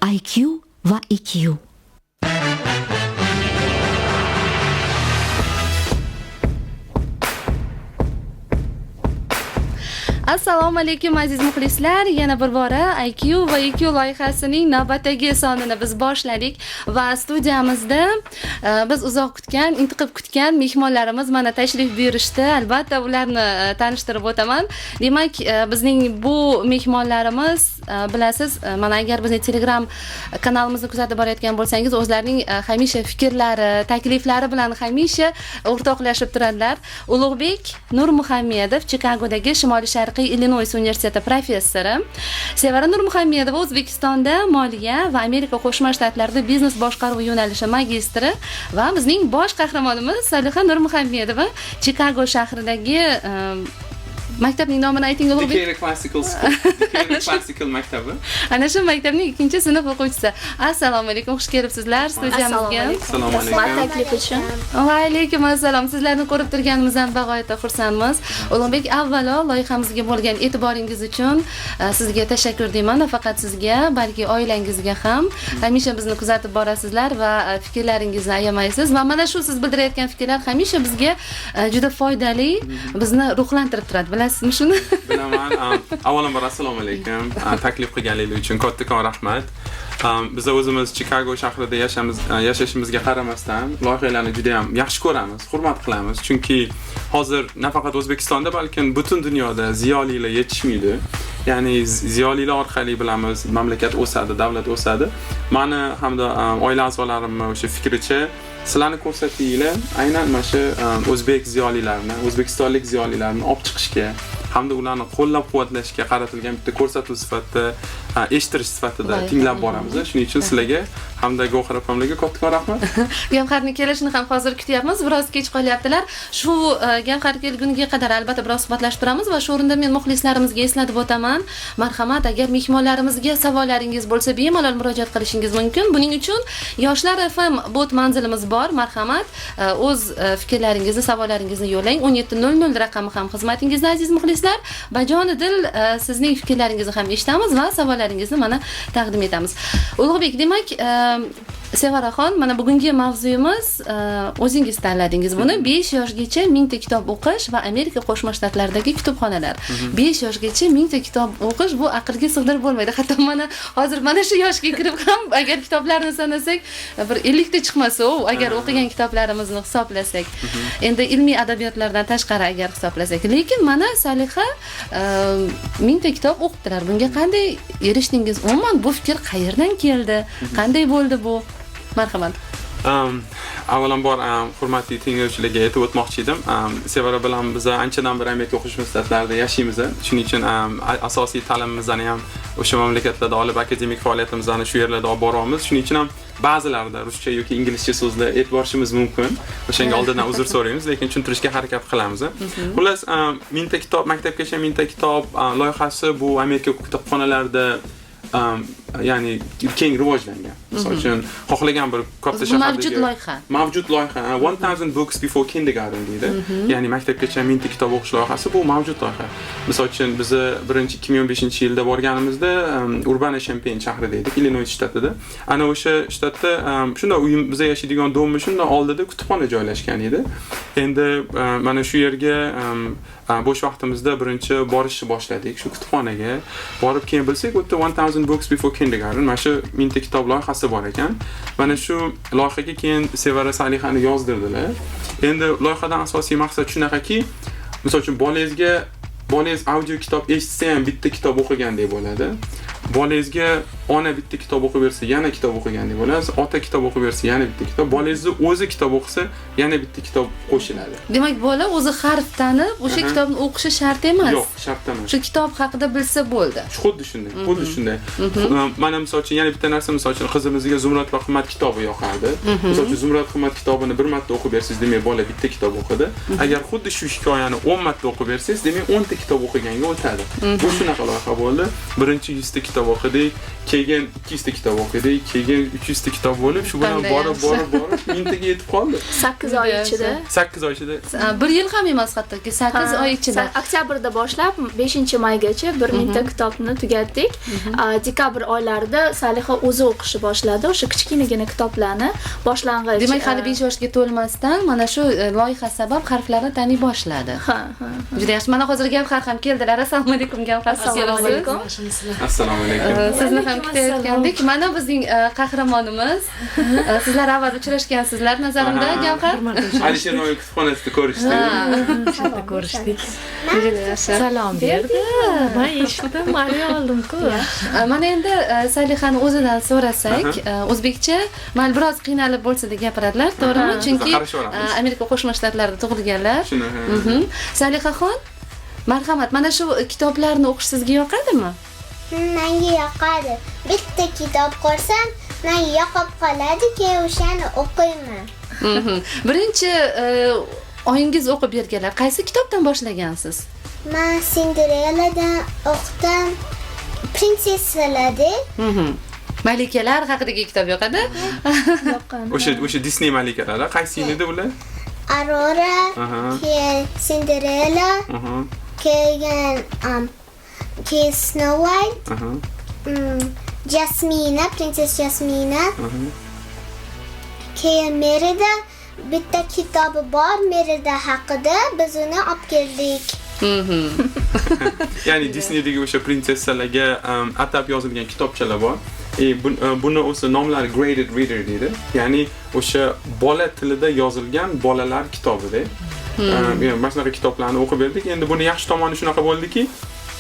IQ va EQ. Assalomu alaykum aziz muxlislar. Yana bir bora IQ va EQ loyihasining navbatdagi sonini biz boshladik va studiyamizda biz uzoq kutgan, intiqib kutgan mehmonlarimiz mana tashrif buyurishdi. Albatta ularni tanishtirib o'taman. Demak, bizning bu mehmonlarimiz bilasiz, mana agar bizning Telegram kanalimizni kuzatib borayotgan bo'lsangiz, o'zlarining hamisha fikrlari, takliflari bilan hamisha o'rtoqlashib turadilar. Ulug'bek Nurmuhammedov Chikagodagi Shimoliy Sharqiy Illinois universiteti professori, Sevara Nurmuhammedova O'zbekistonda moliya va Amerika Qo'shma Shtatlarida biznes boshqaruvi yo'nalishi magistri va bizning bosh qahramonimiz Solixa Nurmuhammedova Chikago shahridagi maktabning nomini ayting Ulug'bek. Decatur Classical School. Decatur Classical maktabi. Ana shu maktabning 2-sinf o'quvchisi. Assalomu alaykum, xush kelibsizlar studiyamizga. Assalomu alaykum. Taklif uchun. Va alaykum assalom. Sizlarni ko'rib turganimizdan bag'oyatda xursandmiz. Ulug'bek, avvalo loyihamizga bo'lgan e'tiboringiz uchun sizga tashakkur deyman. Nafaqat sizga, balki oilangizga ham. Hamisha bizni kuzatib borasizlar va fikrlaringizni ayamaysiz va mana shu siz bildirayotgan fikrlar hamisha bizga juda foydali, bizni ruhlantirib turadi. Bilasizmi shuni? Bilaman. Avvalambor assalomu alaykum. Taklif qilganingiz uchun kattakon rahmat. Biz o'zimiz Chikago shahrida yashashimizga qaramasdan loyihalarni juda ham yaxshi ko'ramiz, hurmat qilamiz. Chunki hozir nafaqat O'zbekistonda, balki butun dunyoda ziyolilar yetishmaydi. Ya'ni ziyolilar orqali bilamiz, mamlakat o'sadi, davlat o'sadi. Meni hamda oila a'zolarimni o'sha fikricha sizlarni ko'rsatinglar, aynan mana shu o'zbek ziyolilarini, o'zbekistonlik ziyolilarni olib chiqishga hamda ularni qo'llab-quvvatlashga qaratilgan bitta ko'rsatuv sifatida, eshittirish sifatida tinglab boramiz. Shuning uchun sizlarga hamda Gavhar opamlarga kattakon rahmat. Gavharning kelishini ham hozir kutyapmiz. Biroz kech qolyaptilar. Shu Gavhar kelguniga qadar albatta biroz suhbatlashib turamiz va shu o'rinda men muxlislarimizga eslatib o'taman. Marhamat, agar mehmonlarimizga savollaringiz bo'lsa, bemalol murojaat qilishingiz mumkin. Buning uchun Yoshlar FM bot manzilimiz bor. Marhamat, o'z fikrlaringizni, savollaringizni yo'llang. 1700 raqami ham xizmatingizda aziz muxlislar. Bajonidil sizning fikrlaringizni ham eshitamiz va savollaringizni mana taqdim etamiz. Ulug'bek, demak, Sevaraxon, mana bugungi mavzuyimiz o'zingiz tanladingiz buni. 5 yoshgacha 1000 ta kitob o'qish va Amerika Qo'shma Shtatlaridagi kutubxonalar. 5 yoshgacha 1000 ta kitob o'qish bu aqlga sig'dirib bo'lmaydi. Hatto mana hozir mana shu yoshga kirib ham agar kitoblarni sanasak, bir 50 ta chiqmasa, agar o'qigan kitoblarimizni hisoblasak, endi ilmiy adabiyotlardan tashqari agar hisoblasak. Lekin mana Solixa 1000 ta kitob o'qibdilar. Bunga qanday erishdingiz? Umuman bu fikr qayerdan keldi? Qanday bo'ldi bu? Marhamat. Avvalambor hurmatli tinglovchilarga aytib o'tmoqchi edim. Sevara bilan biz anchadan beri Amerika Qo'shma Shtatlarida yashaymiz. Shuning uchun asosiy ta'limimizni ham o'sha mamlakatlarda olib, akademik faoliyatimizni shu yerlarda olib boramiz. Shuning uchun ham ba'zilarida ruscha yoki inglizcha so'zlar aytib mumkin. O'shanga oldindan uzr so'raymiz, lekin tushuntirishga harakat qilamiz. Xullas, 1000 ta kitob, maktabgacha 1000 ta kitob loyihasi bu Amerika kutubxonalarida ya'ni keng rivojlangan. Misol uchun xohlagan bir katta shahardagi mavjud loyiha 1000 books before kindergarten deydi. Ya'ni maktabgacha 1000 ta kitob o'qish loyihasi bu mavjud loyiha. Misol uchun biz birinchi 2015-yilda borganimizda Urbana-Champaign shahrida edik, Illinois shtatida. Ana o'sha shtatda shunda biz yashaydigan domni shunda oldida kutubxona joylashgan edi. Endi mana shu yerga bo'sh vaqtimizda birinchi borishni boshladik shu kutubxonaga. Borib keyin bilsak, o'tda 1000 books before kindergarten mana shu 1000 ta kitob loyihasi bor ekan. Mana shu loyihaga keyin Sevara Solixani yozdirdilar. Endi loyihadan asosiy maqsad shunaqaki, misol uchun bolangiz audio kitob eshitsa ham bitta kitob o'qigandek bo'ladi. Bolangizga ona bitta kitob o'qib bersa, yana kitob o'qigandek bo'ladi. Ota kitob o'qib bersa, yana bitta kitob. Bolangiz o'zi kitob o'qisa, yana bitta kitob qo'shiladi. Demak, bola o'zi harf tanib, o'sha kitobni o'qishi shart emas. Yo'q, shart emas. Shu kitob haqida bilsa bo'ldi. Xuddi shunday. Mana misol uchun yana bitta narsa, misol uchun qizimizga Zumrad va Qimmat kitobi yoqardi. Misol uchun Zumrad Qimmat kitobini bir marta o'qib bersangiz, demak bola bitta kitob o'qidi. Agar xuddi shu hikoyani 10 marta o'qib bersangiz, demak 10 ta kitob o'qiganga o'tadi. Bu shunaqa loyiha bo'ldi. Birinchi 100 ta kitob o'qidik, keyin 200 ta kitob o'qidik, keyin 300 ta kitob bo'lib, shu bilan borib 1000 taga yetib qoldi. 8 oy ichida. 8 oy ichida. 1 yil ham emas hattoki 8 oy ichida. Oktyabrda boshlab 5-maygacha 1000 ta kitobni tugatdik. Dekabr oylarida Saliha o'zi o'qishni boshladi. O'sha kichkinagina kitoblarni boshlang'ich. Demak, hali 5 yoshga to'lmasdan mana shu loyiha sabab harflarni taniy boshladi. Ha. Juda yaxshi. Mana hozir Gavhar ham keldilar. Assalomu alaykum Gavhar. Assalomu alaykum. Assalomu alaykum. Sizni ham kutayotgandik. Mana bizning qahramonimiz. Sizlar avval uchrashgansizlar nazarimda Gavhar. Alisher No'yev kutubxonasida ko'rishdik. Ko'rishdik. Juda yaxshi. Salom berdi. Men eshitdim, ma'lum oldim-ku. Mana endi Salihani o'zidan so'rasak, o'zbekcha mal biroz qiynalib bo'lsa deb gapiradilar, to'g'rimi? Chunki Amerika Qo'shma Shtatlarida tug'ilganlar. Salihaxon, marhamat, mana shu kitoblarni o'qish sizga yoqadimi? Menga yoqadi. Bitta kitob ko'rsam, menga yoqib qoladi, keyin o'shani o'qiyman. Birinchi oyingiz o'qib berganlar qaysi kitobdan boshlagansiz? Men Cinderelladan o'qidim. Prinsessalarda. Malikalar haqidagi kitob yoqadi? Yoqqan. O'sha Disney malikalari qaysi edi ular? Aurora, keyin Cinderella, keyin Snow White, Jasmina, Princess Jasmina, keyin Merida. Bitta kitobi bor Merida haqida, biz uni olib keldik. Ya'ni Disneydagi o'sha prinsessalarga atab yozilgan kitobchalar bor. Buni o'sha nomlari graded reader deydi. Ya'ni o'sha bola tilida yozilgan bolalar kitobida. Mana shunaqa kitoblarni o'qib berdik. Endi buni yaxshi tomoni shunaqa bo'ldiki,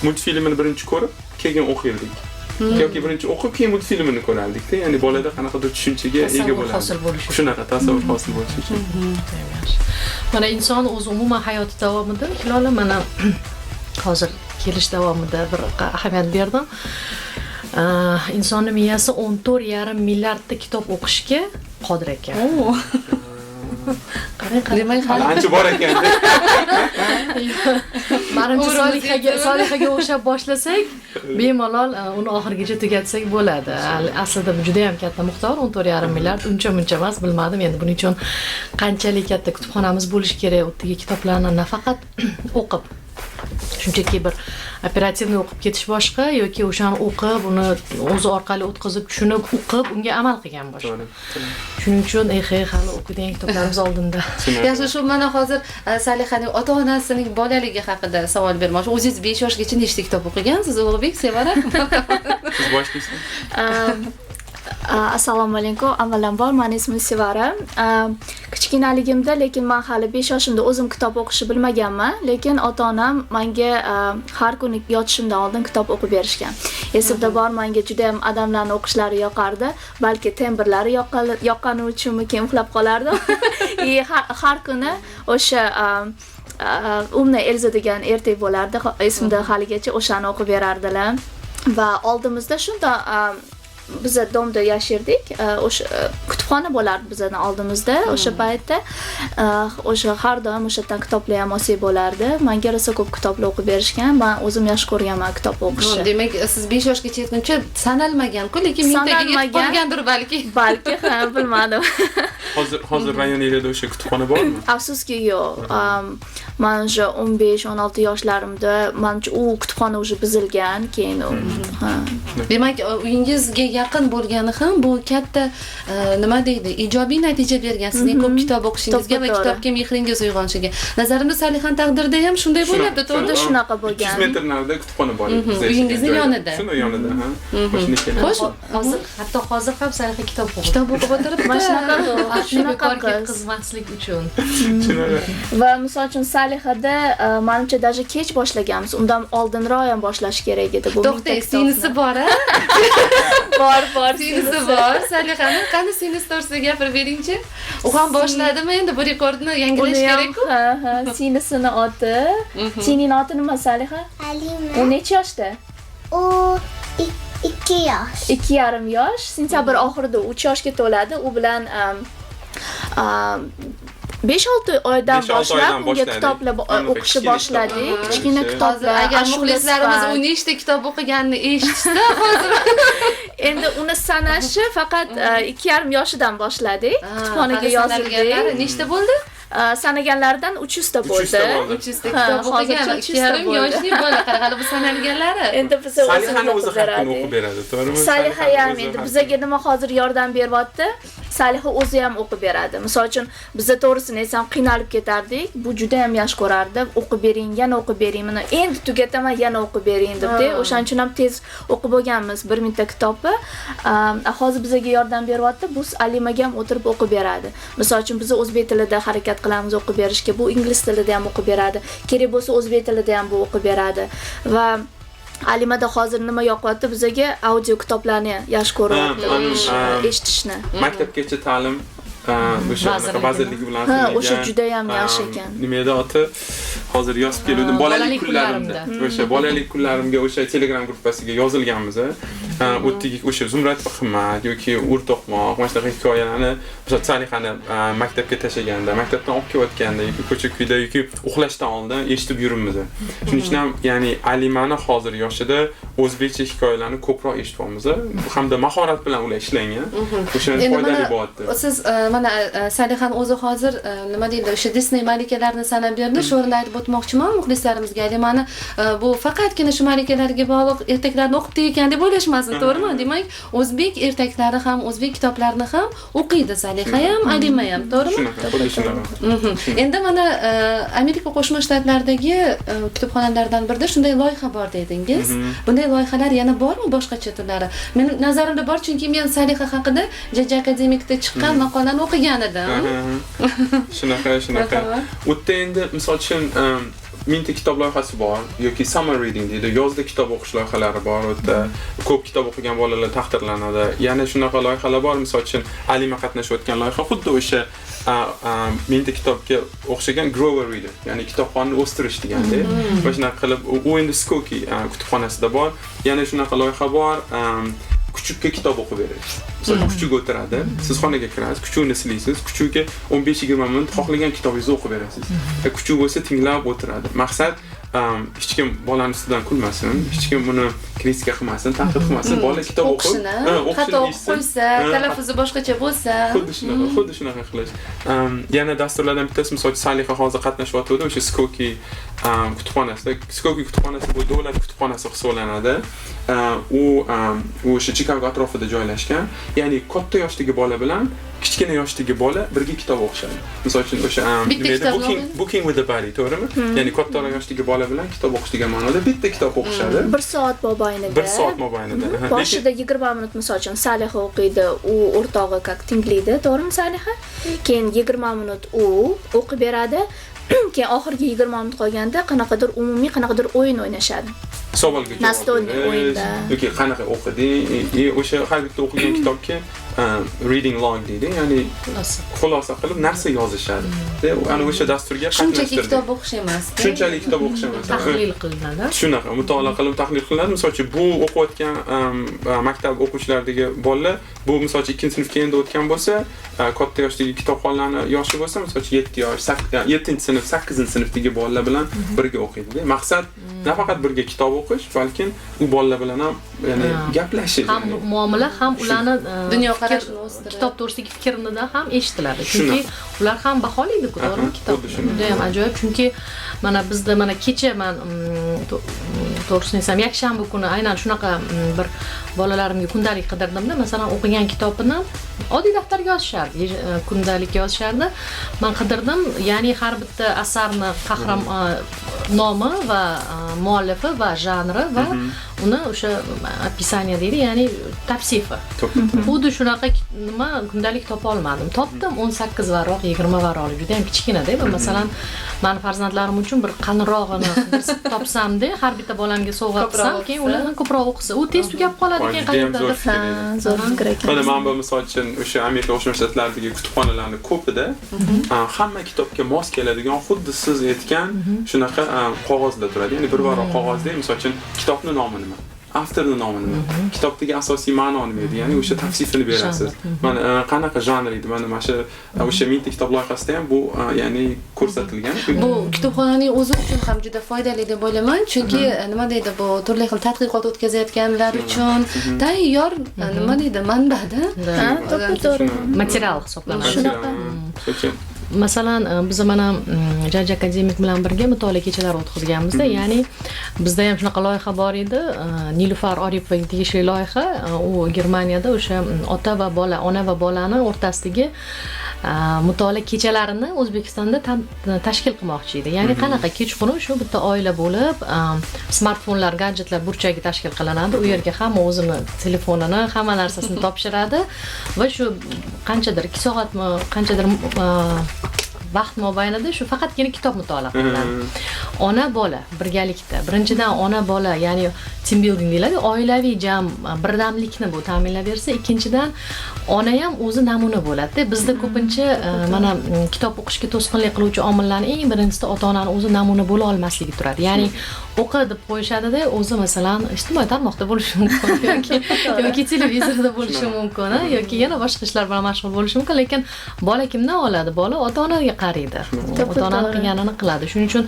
multfilmini birinchi ko'rib, keyin o'qirdik. Yoki birinchi o'qib, keyin multfilmini ko'rardik-da. Ya'ni bolada qanaqadir tushunchaga ega bo'ladi. Shunaqa tasavvur hosil bo'lishi uchun. Mana inson o'z umuman hayoti davomida, Hilola mana hozir kelish davomida bir ahamiyat berdim. Insonning miyasi 14,5 milliardta kitob o'qishga qodir ekan. Demak, Ancha bor ekan. Manimcha Solihaga o'xshab boshlasak, bemalol uni oxirigacha tugatsak bo'ladi. Aslida bu juda ham katta miqdor, 14,5 milliard, uncha emas, bilmadim. Endi buning uchun qanchalik katta kutubxonamiz bo'lishi kerak, o'tdagi kitoblarni nafaqat o'qib, shunchaki bir operativni o'qib ketish boshqa yoki o'shani o'qib, uni o'zi orqali o'tkazib, tushunib, o'qib, unga amal qilgan boshqa. Shuning uchun hali o'qigan kitoblarimiz oldinda. Yaxshi, shu mana hozir Salihaning ota-onasining bolaligi haqida savol bermoqchi. O'zingiz 5 yoshgacha nechta kitob o'qigansiz, Ulug'bek, Sevara? Siz boshlaysiz. Assalomu alaykum. Avvalambor, mening ismim Sevara. Kichkinaligimda, lekin men hali 5 yoshimda o'zim kitob o'qishni bilmaganman, lekin ota-onam menga har kuni yotishimdan oldin kitob o'qib berishgan. Esimda bor, menga juda ham odamlarni o'qishlari yoqardi, balki tembrlari yoqqani uchunmi keyin uxlab qolardim. Har kuni o'sha Umna Elza degan ertak bo'lardi, esimda haligacha o'shani o'qib berardilar. Va oldimizda shunda biz domda yashardik. O'sha kutubxona bo'lardi bizning oldimizda. O'sha paytda o'sha har doim o'shadan kitoblar ham olsak bo'lardi. Menga rosa ko'p kitoblar o'qib berishgan. Men o'zim yaxshi ko'rganman kitob o'qishni. Demak, siz 5 yoshgacha yetguncha sanalmagan-ku, lekin mingtaga yetib qolgandir balki. Balki, ha, bilmadim. Hozir rayoningizda o'sha kutubxona bormi? Afsuski yo'q. Men o'sha 15-16 yoshlarimda menimcha u kutubxona o'sha buzilgan, keyin Demak, uyingizga yaqin bo'lgani ham bu katta nima deydi, ijobiy natija bergan sizning ko'p kitob o'qishingizga va kitobga mehringiz uyg'onishiga. Nazarimda Salihan taqdirida ham shunday bo'lyapti, to'g'ri? Shunaqa bo'lgan. 200 metr narida kutubxona bor edi. Uyingizning yonida. Shuni yonida, ha. Xo'sh, hatto hozir ham Saliha kitob o'qib o'tiribdi. Mana shunaqa qizmaslik uchun. Va misol uchun Salihada menimcha даже kech boshlaganmiz. Undan oldinroq ham boshlash kerak edi. Bu to'xtang, sinisi bor-a? Bor, sinisi bor. Salihani qani sinisi to'g'risida gapirib beringchi? U ham boshladimi endi bu rekordni yangilash kerak-ku? Ha, sinisini oti. Sening oti nima, Saliha? Alima. U necha yoshda? U 2 yosh. 2,5 yosh. Sentabr oxirida 3 yoshga to'ladi. U bilan 5-6 oydan 5-6 boshlab oydan unga boshladik. kitoblar Anaqa o'qishni kichkina boshladik. kitoblar. Kichkina Hozir kitoblar, agar ashula muxlislarimiz sifat. u nechta kitob o'qiganini eshitsa hozir Endi uni sanashi faqat 2,5 yoshidan boshladik. Kutubxonaga yozildik. nechta bo'ldi? Sanaganlaridan 300 ta 300 bo'ldi. ta bo'ldi. 300 ta Ha, kitob hozircha o'qigan, 300 ta 2,5 bo'ldi. yoshli bola qarag'ali bu sanalganlari. Endi biz Salihani o'zi o'qib haqqini beradi. o'qib beradi, to'g'rimi? Saliha ham endi bizga nima hozir yordam beryapti? Saliha o'zi ham o'qib beradi. Misol uchun biz to'g'risini aytsam qiynalib ketardik. Bu juda ham yaxshi ko'rardi. O'qib bering, yana o'qib bering, mana endi tugataman, yana o'qib bering debdi. O'shaning uchun ham tez o'qib bo'lganmiz 1 mingta kitobni. Hozir bizga yordam beryapti. Bu Alimaga ham o'tirib o'qib beradi. Misol uchun biz o'zbek tilida harakat qilamiz o'qib berishga. Bu ingliz tilida ham o'qib beradi. Kerak bo'lsa o'zbek tilida ham bu o'qib beradi. Va Alimada hozir nima yoqyapti bizga audio kitoblarni yaxshi ko'ryapti eshitishni. Maktabgacha ta'lim o'sha vazirligi bilan Ha, o'sha juda ham yaxshi ekan. Nima edi oti? Hozir yozib keldim. Bolalik kunlarimda. O'sha bolalik kunlarimga o'sha Telegram gruppasiga yozilganmiz. O'tdagi o'sha Zumrat va Himmat yoki O'rtoqmoq, mana shunaqa hikoyalarni o'sha Salihani maktabga tashaganda, maktabdan olib kelayotganda yoki ko'cha-kuyda yoki uxlashdan oldin eshitib yuribmiz. Shuning uchun ham ya'ni Alimani hozir yoshida o'zbekcha hikoyalarni ko'proq eshityapmiz hamda mahorat bilan ular ishlangan. O'sha foydali bo'lyapti. Siz mana Salixan o'zi hozir nima deydi, o'sha Disney malikalarini sanab berdi. Shu o'rinda aytib o'tmoqchiman muxlislarimizga. Alimani bu faqatgina shu malikalarga bog'liq ertaklarni o'qibdi ekan deb o'ylashmasin, to'g'rimi? Demak, o'zbek ertaklari ham, o'zbek kitoblarini ham o'qiydi Salixa ham, Alima ham, to'g'rimi? Shunaqa, xuddi shunaqa. Endi mana Amerika Qo'shma Shtatlaridagi kutubxonalardan birida shunday loyiha bor dedingiz. Bunday loyihalar yana bormi boshqa chet tillari? Mening nazarimda bor, chunki men Salixa haqida Jaja akademikda chiqqan maqolani o'qigan edim. Shunaqa. O'tda endi misol uchun mingta kitob loyihasi bor yoki summer reading deydi, yozda kitob o'qish loyihalari bor. O'tda ko'p kitob o'qigan bolalar taqdirlanadi. Yana shunaqa loyihalar bor. Misol uchun Alima qatnashayotgan loyiha xuddi o'sha mingta kitobga o'xshagan grower reader, ya'ni kitobxonni o'stirish deganda. Va shunaqa qilib u endi Skoki kutubxonasida bor. Yana shunaqa loyiha bor. Kuchukka kitob o'qib berish. Misol kuchuk o'tiradi, siz xonaga kirasiz, kuchukni silaysiz, kuchukka 15-20 minut xohlagan kitobingizni o'qib berasiz. Kuchuk bo'lsa tinglab o'tiradi. Maqsad hech kim bolani ustidan kulmasin, hech kim buni kritika qilmasin, tanqid qilmasin. Bola kitob o'qib, xato o'qib qo'ysa, talaffuzi boshqacha bo'lsa, xuddi shunaqa qilish. Yana dasturlardan bittasi misol Salixa hozir qatnashyapti o'sha Skoki kutubxonasida. Skoki kutubxonasi bu davlat kutubxonasi hisoblanadi. U o'sha Chicago atrofida joylashgan. Ya'ni katta yoshdagi bola bilan kichkina yoshdagi bola birga kitob o'qishadi. Misol uchun o'sha booking with the body, to'g'rimi? Ya'ni katta yoshdagi bola bilan kitob o'qish degan ma'noda bitta kitob o'qishadi. 1 soat mobaynida. 1 soat mobaynida. Boshida 20 minut misol uchun Salixa o'qiydi, u o'rtog'i как tinglaydi, to'g'rimi Salixa? Keyin 20 minut u o'qib beradi. Keyin oxirgi 20 minut qolganda qanaqadir umumiy qanaqadir o'yin o'ynashadi. Savolga javob o'yinda. Yoki qanaqa o'qiding? O'sha har bitta o'qigan kitobga reading log deydi, ya'ni xulosa qilib narsa yozishadi. Ana o'sha dasturga qatnashtirdik. Shunchaki kitob o'qish emas. Shunchalik kitob o'qish emas. Tahlil qilinadi. Shunaqa, mutolaa qilib tahlil qilinadi. Misol uchun bu o'qiyotgan maktab o'quvchilaridagi bolalar, bu misol uchun 2-sinfga endi o'tgan bo'lsa, katta yoshdagi kitobxonlarni yoshi bo'lsa, misol uchun 7 yosh, 7-sinf, 8-sinfdagi bolalar bilan birga o'qiydi. Maqsad nafaqat birga kitob o'qish, balki u bolalar bilan ham ya'ni gaplashish. Ham muomala, ham ularni dunyoqarashini o'stirib, kitob to'g'risidagi fikrini ham eshitiladi. Chunki ular ham baholaydi-ku, to'g'rimi kitobni. Juda ham ajoyib, chunki mana bizda mana kecha men to'g'risini aytsam, yakshanba kuni aynan shunaqa bir bolalarimga kundalik qidirdimda, masalan, o'qigan kitobini oddiy daftarga yozishardi, kundalik yozishardi. Men qidirdim, ya'ni har bitta asarni nomi va muallifi va janri va uni o'sha описание deydi, ya'ni tavsifi. Xuddi shunaqa nima kundalik topa olmadim. Topdim 18 varroq, 20 varroq, juda ham kichkinada. Masalan, men farzandlarim uchun bir qalinrog'ini topsam-da, har bitta bolamga sovg'a qilsam, keyin ulardan ko'proq o'qisa, u tez tugab qoladi keyin qayerdadir. Zo'r fikr ekan. Mana men bu misol uchun o'sha Amerika Qo'shma Shtatlaridagi kutubxonalarning ko'pida hamma kitobga mos keladigan, xuddi siz aytgan shunaqa qog'ozda turadi. Ya'ni bir varroq qog'ozda, misol uchun kitobning nomi nima? avtorning nomi nima, kitobdagi asosiy ma'no nima edi, ya'ni o'sha tavsifini berasiz. Mana qanaqa janr edi, mana o'sha 1000 ta kitob loyihasida ham bu ya'ni ko'rsatilgan. Bu kitobxonaning o'zi uchun ham juda foydali deb o'ylayman, chunki nima deydi, bu turli xil tadqiqot o'tkazayotganlar uchun tayyor nima deydi, manbada. Ha, to'g'ri. material hisoblanadi. Shunaqa. Masalan, biz mana Jaj akademik bilan birga mutolaa kechalari o'tkazganmizda, ya'ni bizda ham shunaqa loyiha bor edi. Nilufar Oripovaga tegishli loyiha, u Germaniyada o'sha ota va bola, ona va bolani o'rtasidagi mutolaa kechalarini O'zbekistonda tashkil qilmoqchi edi. Ya'ni qanaqa kechqurun shu bitta oila bo'lib, smartfonlar, gadjetlar burchagi tashkil qilinadi. U yerga hamma o'zini telefonini, hamma narsasini topshiradi va shu qanchadir 2 soatmi, qanchadir vaqt mobaynida shu faqatgina kitob mutolaa qilinadi. Ona bola birgalikda. Birinchidan ona bola, ya'ni team building deyiladi, oilaviy jam birdamlikni bu ta'minlab bersa, ikkinchidan ona ham o'zi namuna bo'ladi. Bizda ko'pincha mana kitob o'qishga to'sqinlik qiluvchi omillarning eng birinchisida ota-onaning o'zi namuna bo'la olmasligi turadi. Ya'ni o'qi deb qo'yishadi-da, o'zi masalan ijtimoiy tarmoqda bo'lishi mumkin yoki televizorda bo'lishi mumkin, yoki yana boshqa ishlar bilan mashg'ul bo'lishi mumkin, lekin bola kimdan oladi? Bola ota-onaga qaraydi. Ota-onaning qilganini qiladi. Shuning uchun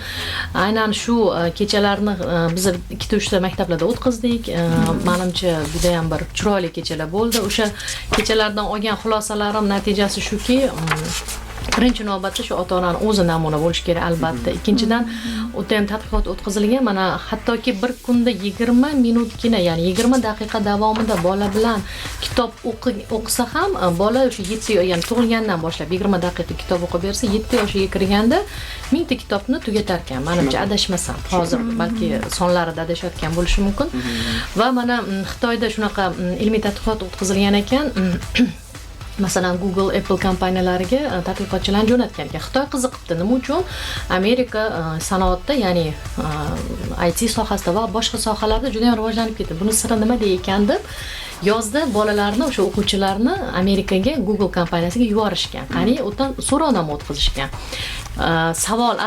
aynan shu kechalarni biz 2-3 ta maktablarda o'tkazdik. Menimcha juda ham bir chiroyli kechalar bo'ldi. O'sha kechalardan olgan xulosalarim natijasi shuki, birinchi navbatda shu ota-onaning o'zi namuna bo'lishi kerak albatta. Ikkinchidan, o'ta ham tadqiqot o'tkazilgan. Mana hattoki bir kunda 20 minutgina, ya'ni 20 daqiqa davomida bola bilan kitob o'qisa ham, bola o'sha 7, ya'ni tug'ilgandan boshlab 20 daqiqa kitob o'qib bersa, 7 yoshiga kirganda 1000 ta kitobni tugatar ekan. Menimcha adashmasam, hozir balki sonlarida adashayotgan bo'lishi mumkin. Va mana Xitoyda shunaqa ilmiy tadqiqot o'tkazilgan ekan. Masalan, Google, Apple kompaniyalariga tadqiqotchilarni jo'natgan ekan. Xitoy qiziqibdi. Nima uchun? Amerika sanoatda, ya'ni IT sohasida va boshqa sohalarda juda ham rivojlanib ketdi. Buni siri nimada ekan deb yozda bolalarni, o'sha o'quvchilarni Amerikaga Google kompaniyasiga yuborishgan. Qani o'tan so'rovnoma o'tkazishgan.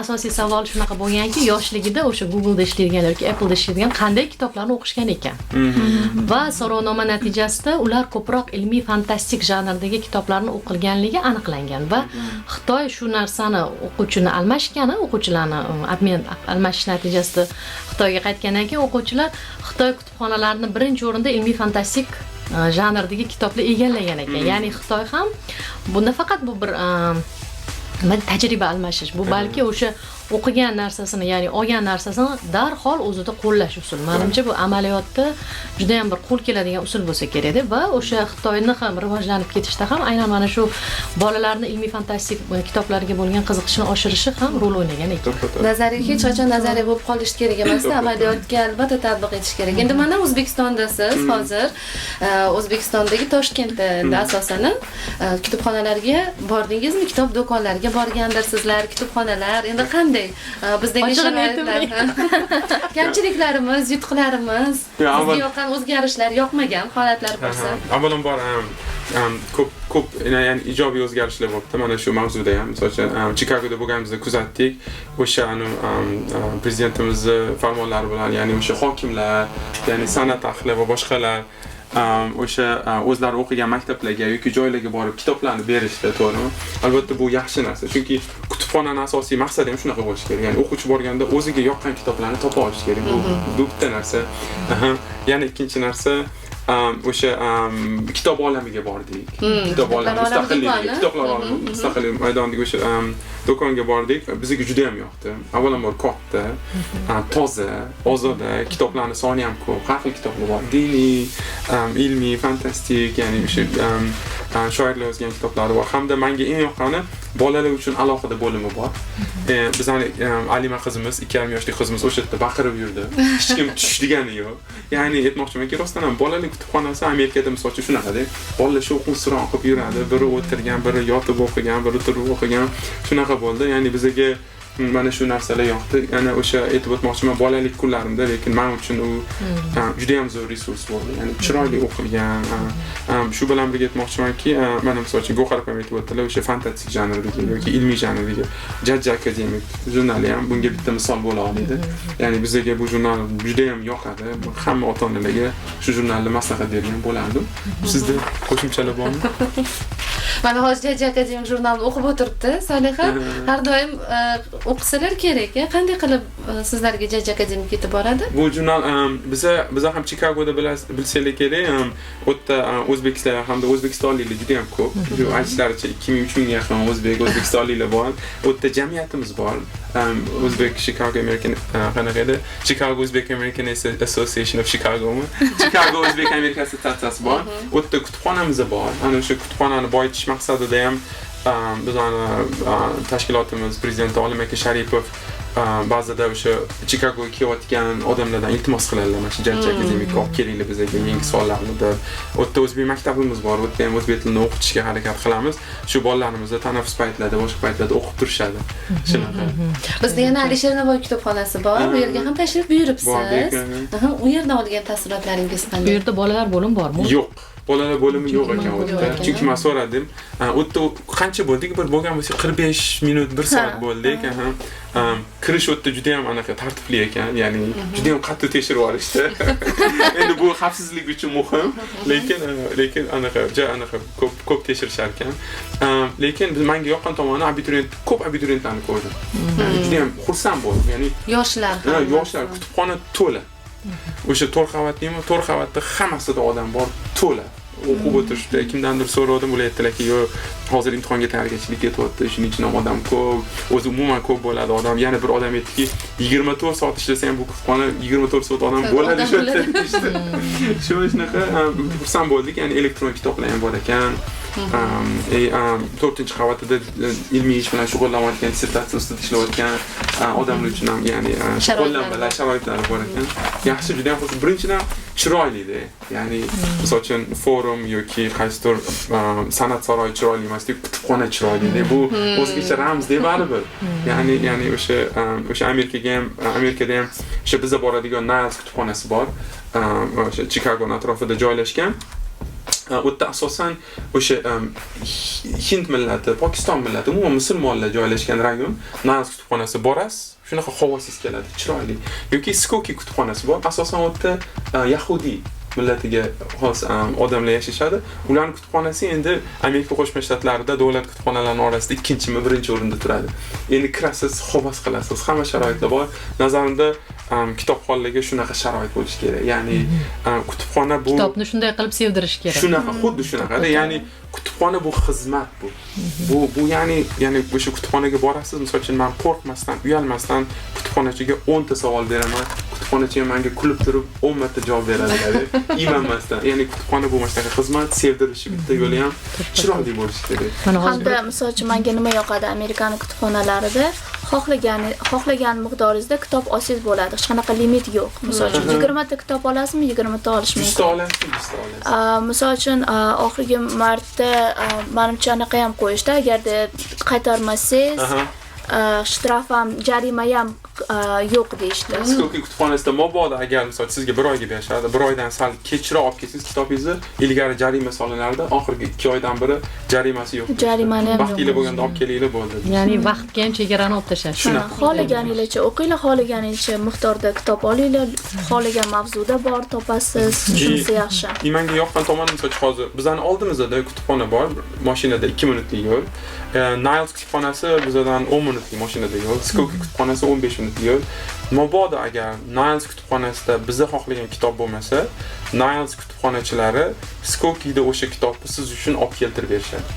Asosiy savol shunaqa bo'lganki, yoshligida o'sha Google'da ishlaydiganlar yoki Apple'da ishlaydigan qanday kitoblarni o'qishgan ekan. Va so'rovnoma natijasida ular ko'proq ilmiy fantastik janrdagi kitoblarni o'qilganligi aniqlangan va Xitoy shu narsani o'quvchini almashgani, o'quvchilarni obmen almashish natijasida Xitoyga qaytgandan keyin o'quvchilar Xitoy kutubxonalarini birinchi o'rinda ilmiy fantastik janrdagi kitoblar egallagan ekan. Ya'ni Xitoy ham bu nafaqat bu bir tajriba almashish, bu balki o'sha o'qigan narsasini, ya'ni olgan narsasini darhol o'zida qo'llash usuli. Menimcha bu amaliyotda juda ham bir qo'l keladigan usul bo'lsa kerak-da va o'sha Xitoyni ham rivojlanib ketishda ham aynan mana shu bolalarni ilmiy fantastik kitoblarga bo'lgan qiziqishini oshirishi ham rol o'ynagan ekan. Nazariy hech qachon nazariy bo'lib qolish kerak emas-da, amaliyotga albatta tatbiq etish kerak. Endi mana O'zbekistondasiz hozir. O'zbekistondagi Toshkentda asosan kitobxonalarga bordingizmi? Kitob do'konlariga borgandirsizlar, kitobxonalar. Endi qanday bizdagi sharoitlar, kamchiliklarimiz, yutuqlarimiz, bizga yoqqan o'zgarishlar, yoqmagan holatlar bo'lsa. Avvalambor ko'p ya'ni ijobiy o'zgarishlar bo'libdi. Mana shu mavzuda ham, masalan, Chikagoda bo'lganimizda kuzatdik. O'sha prezidentimizning farmonlari bilan, ya'ni o'sha hokimlar, ya'ni san'at ahli va boshqalar o'sha o'zlari o'qigan maktablarga yoki joylarga borib kitoblarni berishdi, to'g'rimi? Albatta bu yaxshi narsa, chunki kutubxonaning asosiy maqsadi ham shunaqa bo'lishi kerak. Ya'ni o'quvchi borganda o'ziga yoqqan kitoblarni topa olish kerak. Bu bitta narsa. Yana ikkinchi narsa, o'sha kitob olamiga bordik. Kitob olami mustaqilligi, kitoblar olami mustaqillik maydonidagi o'sha do'konga bordik. Bizga juda ham yoqdi. Avvalambor katta, toza, ozoda, kitoblarning soni ham ko'p. Har xil kitoblar bor. Diniy, ilmiy, fantastik, ya'ni o'sha shoirlar yozgan kitoblari bor. Hamda menga eng yoqqani bolalar uchun alohida bo'limi bor. Bizning Alima qizimiz, 2,5 yoshli qizimiz o'sha yerda baqirib yurdi. Hech kim tush degani yo'q. Ya'ni aytmoqchimanki, rostdan ham bolalar kutubxonasi Amerikada masalan shunaqa-da. Bolalar shovqin-suron qilib yuradi. Biri o'tirgan, biri yotib o'qigan, biri turib o'qigan. Shunaqa bo'ldi. Ya'ni bizga mana shu narsalar yoqdi. Yana o'sha aytib o'tmoqchiman, bolalik kunlarimda, lekin men uchun u juda ham zo'r resurs bo'ldi. Ya'ni chiroyli o'qilgan. Shu bilan birga aytmoqchimanki, mana misol uchun G'ohar ham aytib o'tdilar, o'sha fantastik janrdagi yoki ilmiy janrdagi Jajji akademik jurnali ham bunga bitta misol bo'la oladi. Ya'ni bizga bu jurnal juda ham yoqadi. Hamma ota-onalarga shu jurnalni maslahat bergan bo'lardim. Sizda qo'shimchalar bormi? Mana hozir Jajji akademik jurnalni o'qib o'tiribdi Soliha. Har doim o'qisalar kerak. Qanday qilib sizlarga Jajji akademik yetib boradi? Bu jurnal biza ham Chikagoda bilsanglar kerak, o'tda o'zbeklar hamda o'zbekistonliklar juda ham ko'p. Shu aytishlaricha 2000-3000 ga yaqin o'zbekistonliklar bor. O'tda jamiyatimiz bor. Uzbek Chicago American qanaqa edi? Chicago Uzbek American Association of Chicago. Chicago Uzbek American Associatsiyasi bor. O'tda kutubxonamiz bor. Ana o'sha kutubxonani boyitish maqsadida ham bizning tashkilotimiz prezidenti Olim aka Sharipov ba'zida o'sha Chicagoga kelayotgan odamlardan iltimos qiladilar. Mana shu Jajji akademikga olib kelinglar bizga yangi savollarni deb. O'tda o'zbek maktabimiz bor. O'tda ham o'zbek tilini o'qitishga harakat qilamiz. Shu bolalarimizni tanaffus paytlarida, boshqa paytlarda o'qib turishadi. Shunaqa. Bizda yana Alisher Navoiy kutubxonasi bor. Bu yerga ham tashrif buyuribsiz. U yerdan olgan taassurotlaringiz qanday? Bu yerda bolalar bo'limi bormi? Yo'q. Bolalar bo'limi yo'q ekan o'tda. Chunki men so'radim. O'tda qancha bo'ldik? Bir bo'lgan bo'lsa 45 minut, 1 soat bo'ldik. Kirish o'tda juda ham anaqa tartibli ekan. Ya'ni juda ham qattiq tekshirib olishdi. Endi bu xavfsizlik uchun muhim, lekin anaqa ko'p tekshirishar ekan. Lekin menga yoqqan tomoni ko'p abituriyentlarni ko'rdim. Juda ham xursand bo'ldim. Ya'ni yoshlar kutubxona to'la. O'sha 4 qavatnimi, 4 qavatda hammasida odam bor, to'la. O'qib o'tirishdi. Kimdandir so'radim, ular aytdilarki, "Yo'q, hozir imtihonga tayyorgarchilik ketyapti, shuning uchun ham odam ko'p, o'zi umuman ko'p bo'ladi odam." Yana bir odam aytdiki, 24 soat ishlasa ham bu kutubxona 24 soat odam bo'ladi shu yerda deyishdi. Shunaqa xursand bo'ldik, ya'ni elektron kitoblar ham bor ekan. 4-qavatida ilmiy ish bilan shug'ullanayotgan, dissertatsiya ustida ishlayotgan odamlar uchun ham ya'ni qo'llanmalar, sharoitlar bor ekan. Yaxshi, juda ham xush. Birinchidan chiroyli-da. Ya'ni misol uchun forum yoki qaysidir san'at saroyi chiroyli emasdek, kutubxona chiroyli-da. Bu o'zgacha ramz-da baribir. Ya'ni o'sha Amerikada ham o'sha bizda boradigan Niles kutubxonasi bor. O'sha Chicago atrofida joylashgan. O'tda asosan o'sha Hind millati, Pokiston millati, umuman musulmonlar joylashgan rayon, Niles kutubxonasi borasiz. Shunaqa havosiz keladi, chiroyli. Yoki Skokie kutubxonasi bor. Asosan o'tda Yahudi millatiga xos odamlar yashashadi. Ularning kutubxonasi endi Amerika Qo'shma Shtatlarida davlat kutubxonalarining orasida 2-mi, 1-o'rinda turadi. Endi kirasiz, havas qilasiz, hamma sharoitlar bor. Nazarimda kitobxonlarga shunaqa sharoit bo'lishi kerak. Ya'ni kutubxona bu kitobni shunday qilib sevdirish kerak. Shunaqa, xuddi shunaqa-da. Ya'ni kutubxona bu xizmat bu. Bu ya'ni o'sha kutubxonaga borasiz, misol uchun men qo'rqmasdan, uyalmasdan kutubxonachiga 10 ta savol beraman. Kutubxonachi menga kulib turib 10 marta javob beradi. Iymanmasdan. Ya'ni kutubxona bu mashtaqa xizmat, sevdirishi bitta yo'li ham chiroyli bo'lishi kerak. Hamda misol uchun menga nima yoqadi Amerikan kutubxonalarida, xohlagan miqdoringizda kitob olsangiz bo'ladi. Hech qanaqa limit yo'q. Misol uchun 20 ta kitob olasizmi, 20 ta olish mumkin. 100 ta olasiz. Misol uchun oxirgi marta menimcha anaqa ham qo'yishdi, agarda qaytarmasangiz shtraf ham, jarima ham yo'q deyishdi. Skokie kutubxonasida mabodo agar misol sizga 1 oyga berishadi, 1 oydan sal kechroq olib kelsangiz kitobingizni, ilgari jarima solinardi, oxirgi 2 oydan biri jarimasi yo'q. Jarimani ham vaqtingiz bo'lganda olib kelinglar bo'ldi. Ya'ni vaqtga ham chegarani olib tashlash. Xohlaganingizcha o'qinglar, xohlaganingizcha miqdorda kitob olinglar, xohlagan mavzuda bor topasiz. Shunisi yaxshi. Menga yoqqan tomoni misol uchun hozir bizning oldimizda kutubxona bor, mashinada 2 minutlik yo'l. Niles kutubxonasi bizdan 10 minutlik mashinada yo'l, Skokie kutubxonasi 15 minutlik yo'l. Mabodo agar Niles kutubxonasida bizni xohlagan kitob bo'lmasa, Niles kutubxonachilari Skokieda o'sha kitobni siz uchun olib keltirib berishadi.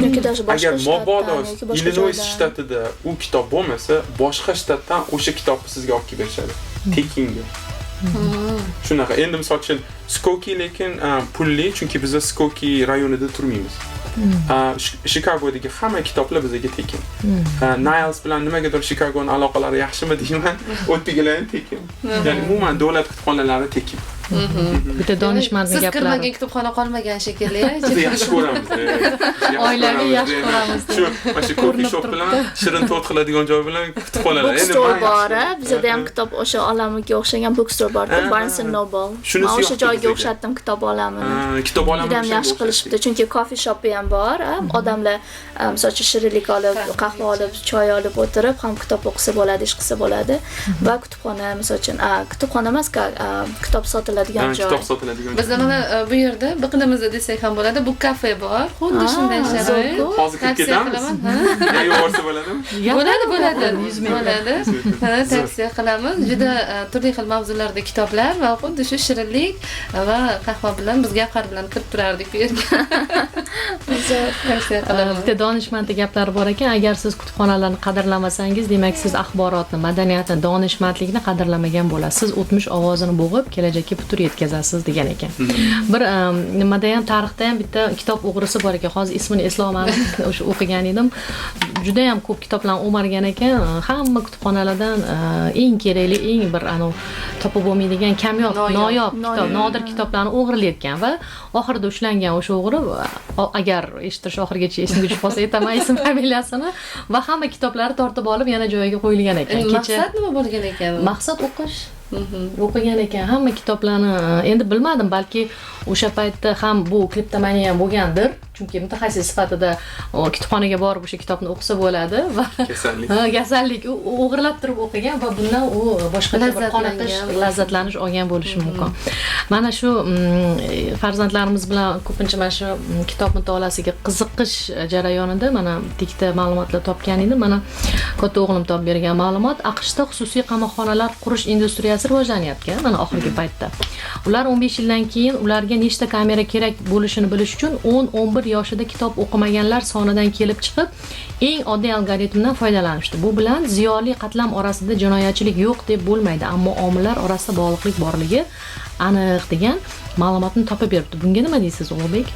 Yoki даже boshqa agar mabodo Illinois shtatida u kitob bo'lmasa, boshqa shtatdan o'sha kitobni sizga olib kelib berishadi. Tekinga. Shunaqa. Endi misol uchun Skokie lekin pulli, chunki biz Skokie rayonida turmaymiz. Chicagodagi hamma kitoblar bizga tekin. Niles bilan nimagadir Chicagoning aloqalari yaxshimi deyman, o'tbigilar ham tekin. Ya'ni umuman davlat kutubxonalari tekin. Bitta donishmandning siz gaplari. kirmagan kutubxona qolmagan shekilli. Bizni yaxshi ko'ramiz. Oilaviy yaxshi ko'ramiz. Shu mana shu ko'fi shop bilan shirin to't qiladigan joy bilan kutubxonalar. Bookstore bor, bizada ham kitob o'sha olamiga o'xshagan bookstore bor, Barnes and Noble. Shunisi Men o'sha yoqdi joyga bizga. o'xshatdim kitob olamini. Kitob olamini Juda ham yaxshi qilishibdi, chunki coffee shopi ham bor. Odamlar misol uchun shirinlik olib, qahva olib, choy olib o'tirib, ham kitob o'qisa bo'ladi, ish qilsa bo'ladi. Va kutubxona misol uchun, kutubxona emas, kitob sotiladigan joy. Kitob sotiladigan joy. Bizda mana bu yerda biqinimizda desak ham bo'ladi, bu kafe bor. Xuddi shunday sharoit. Hozir kirib Tavsiya ketamiz. qilaman. Yangi borsa bo'ladimi? Bo'ladi. 100 metr. Bo'ladi. Tavsiya qilamiz. Juda turli xil mavzularda kitoblar va xuddi shu shirinlik va qahva bilan biz gavhar bilan kirib turardik bu yerga. Tavsiya qilaman. Bitta donishmandni gaplari bor ekan, agar siz kutubxonalarni qadrlamasangiz, demak siz axborotni, madaniyatni, donishmandlikni qadrlamagan bo'lasiz. Siz o'tmish ovozini bo'g'ib, kelajakka putur yetkazasiz degan ekan. Bir nimada ham tarixda ham bitta kitob o'g'risi bor ekan. Hozir ismini eslolmadim. O'sha o'qigan edim. Juda ham ko'p kitoblarni o'margan ekan. Hamma kutubxonalardan eng kerakli, eng bir topib bo'lmaydigan kamyob, noyob kitob, nodir kitoblarni o'g'irlayotgan va oxirida ushlangan o'sha o'g'ri, agar eshitish oxirigacha esimga tushib qolsa aytaman ism familiyasini, va hamma kitoblari tortib olib yana joyiga qo'yilgan ekan. Maqsad nima bo'lgan ekan? Maqsad o'qish. O'qigan ekan hamma kitoblarni. Endi bilmadim, balki o'sha paytda ham bu kriptomaniya ham bo'lgandir. Chunki mutaxassis sifatida kutubxonaga borib o'sha kitobni o'qisa bo'ladi va kasallik o'g'irlab turib o'qigan va bundan u boshqacha bir qoniqish, lazzatlanish olgan bo'lishi mumkin. Mana shu farzandlarimiz bilan ko'pincha mana shu kitob mutolaasiga qiziqish jarayonida mana bitta ma'lumotlar topgan edim. Mana katta o'g'lim topib bergan ma'lumot, AQShda xususiy qamoqxonalar qurish industriyasi rivojlanyapti mana oxirgi paytda. Ular 15 yildan keyin ularga nechta kamera kerak bo'lishini bilish uchun 10-11 yoshida kitob o'qimaganlar sonidan kelib chiqib, eng oddiy algoritmdan foydalanishdi. Bu bilan ziyoli qatlam orasida jinoyatchilik yo'q deb bo'lmaydi, ammo omillar orasida bog'liqlik borligi aniq degan ma'lumotni topib beribdi. Bunga nima deysiz, Ulug'bek?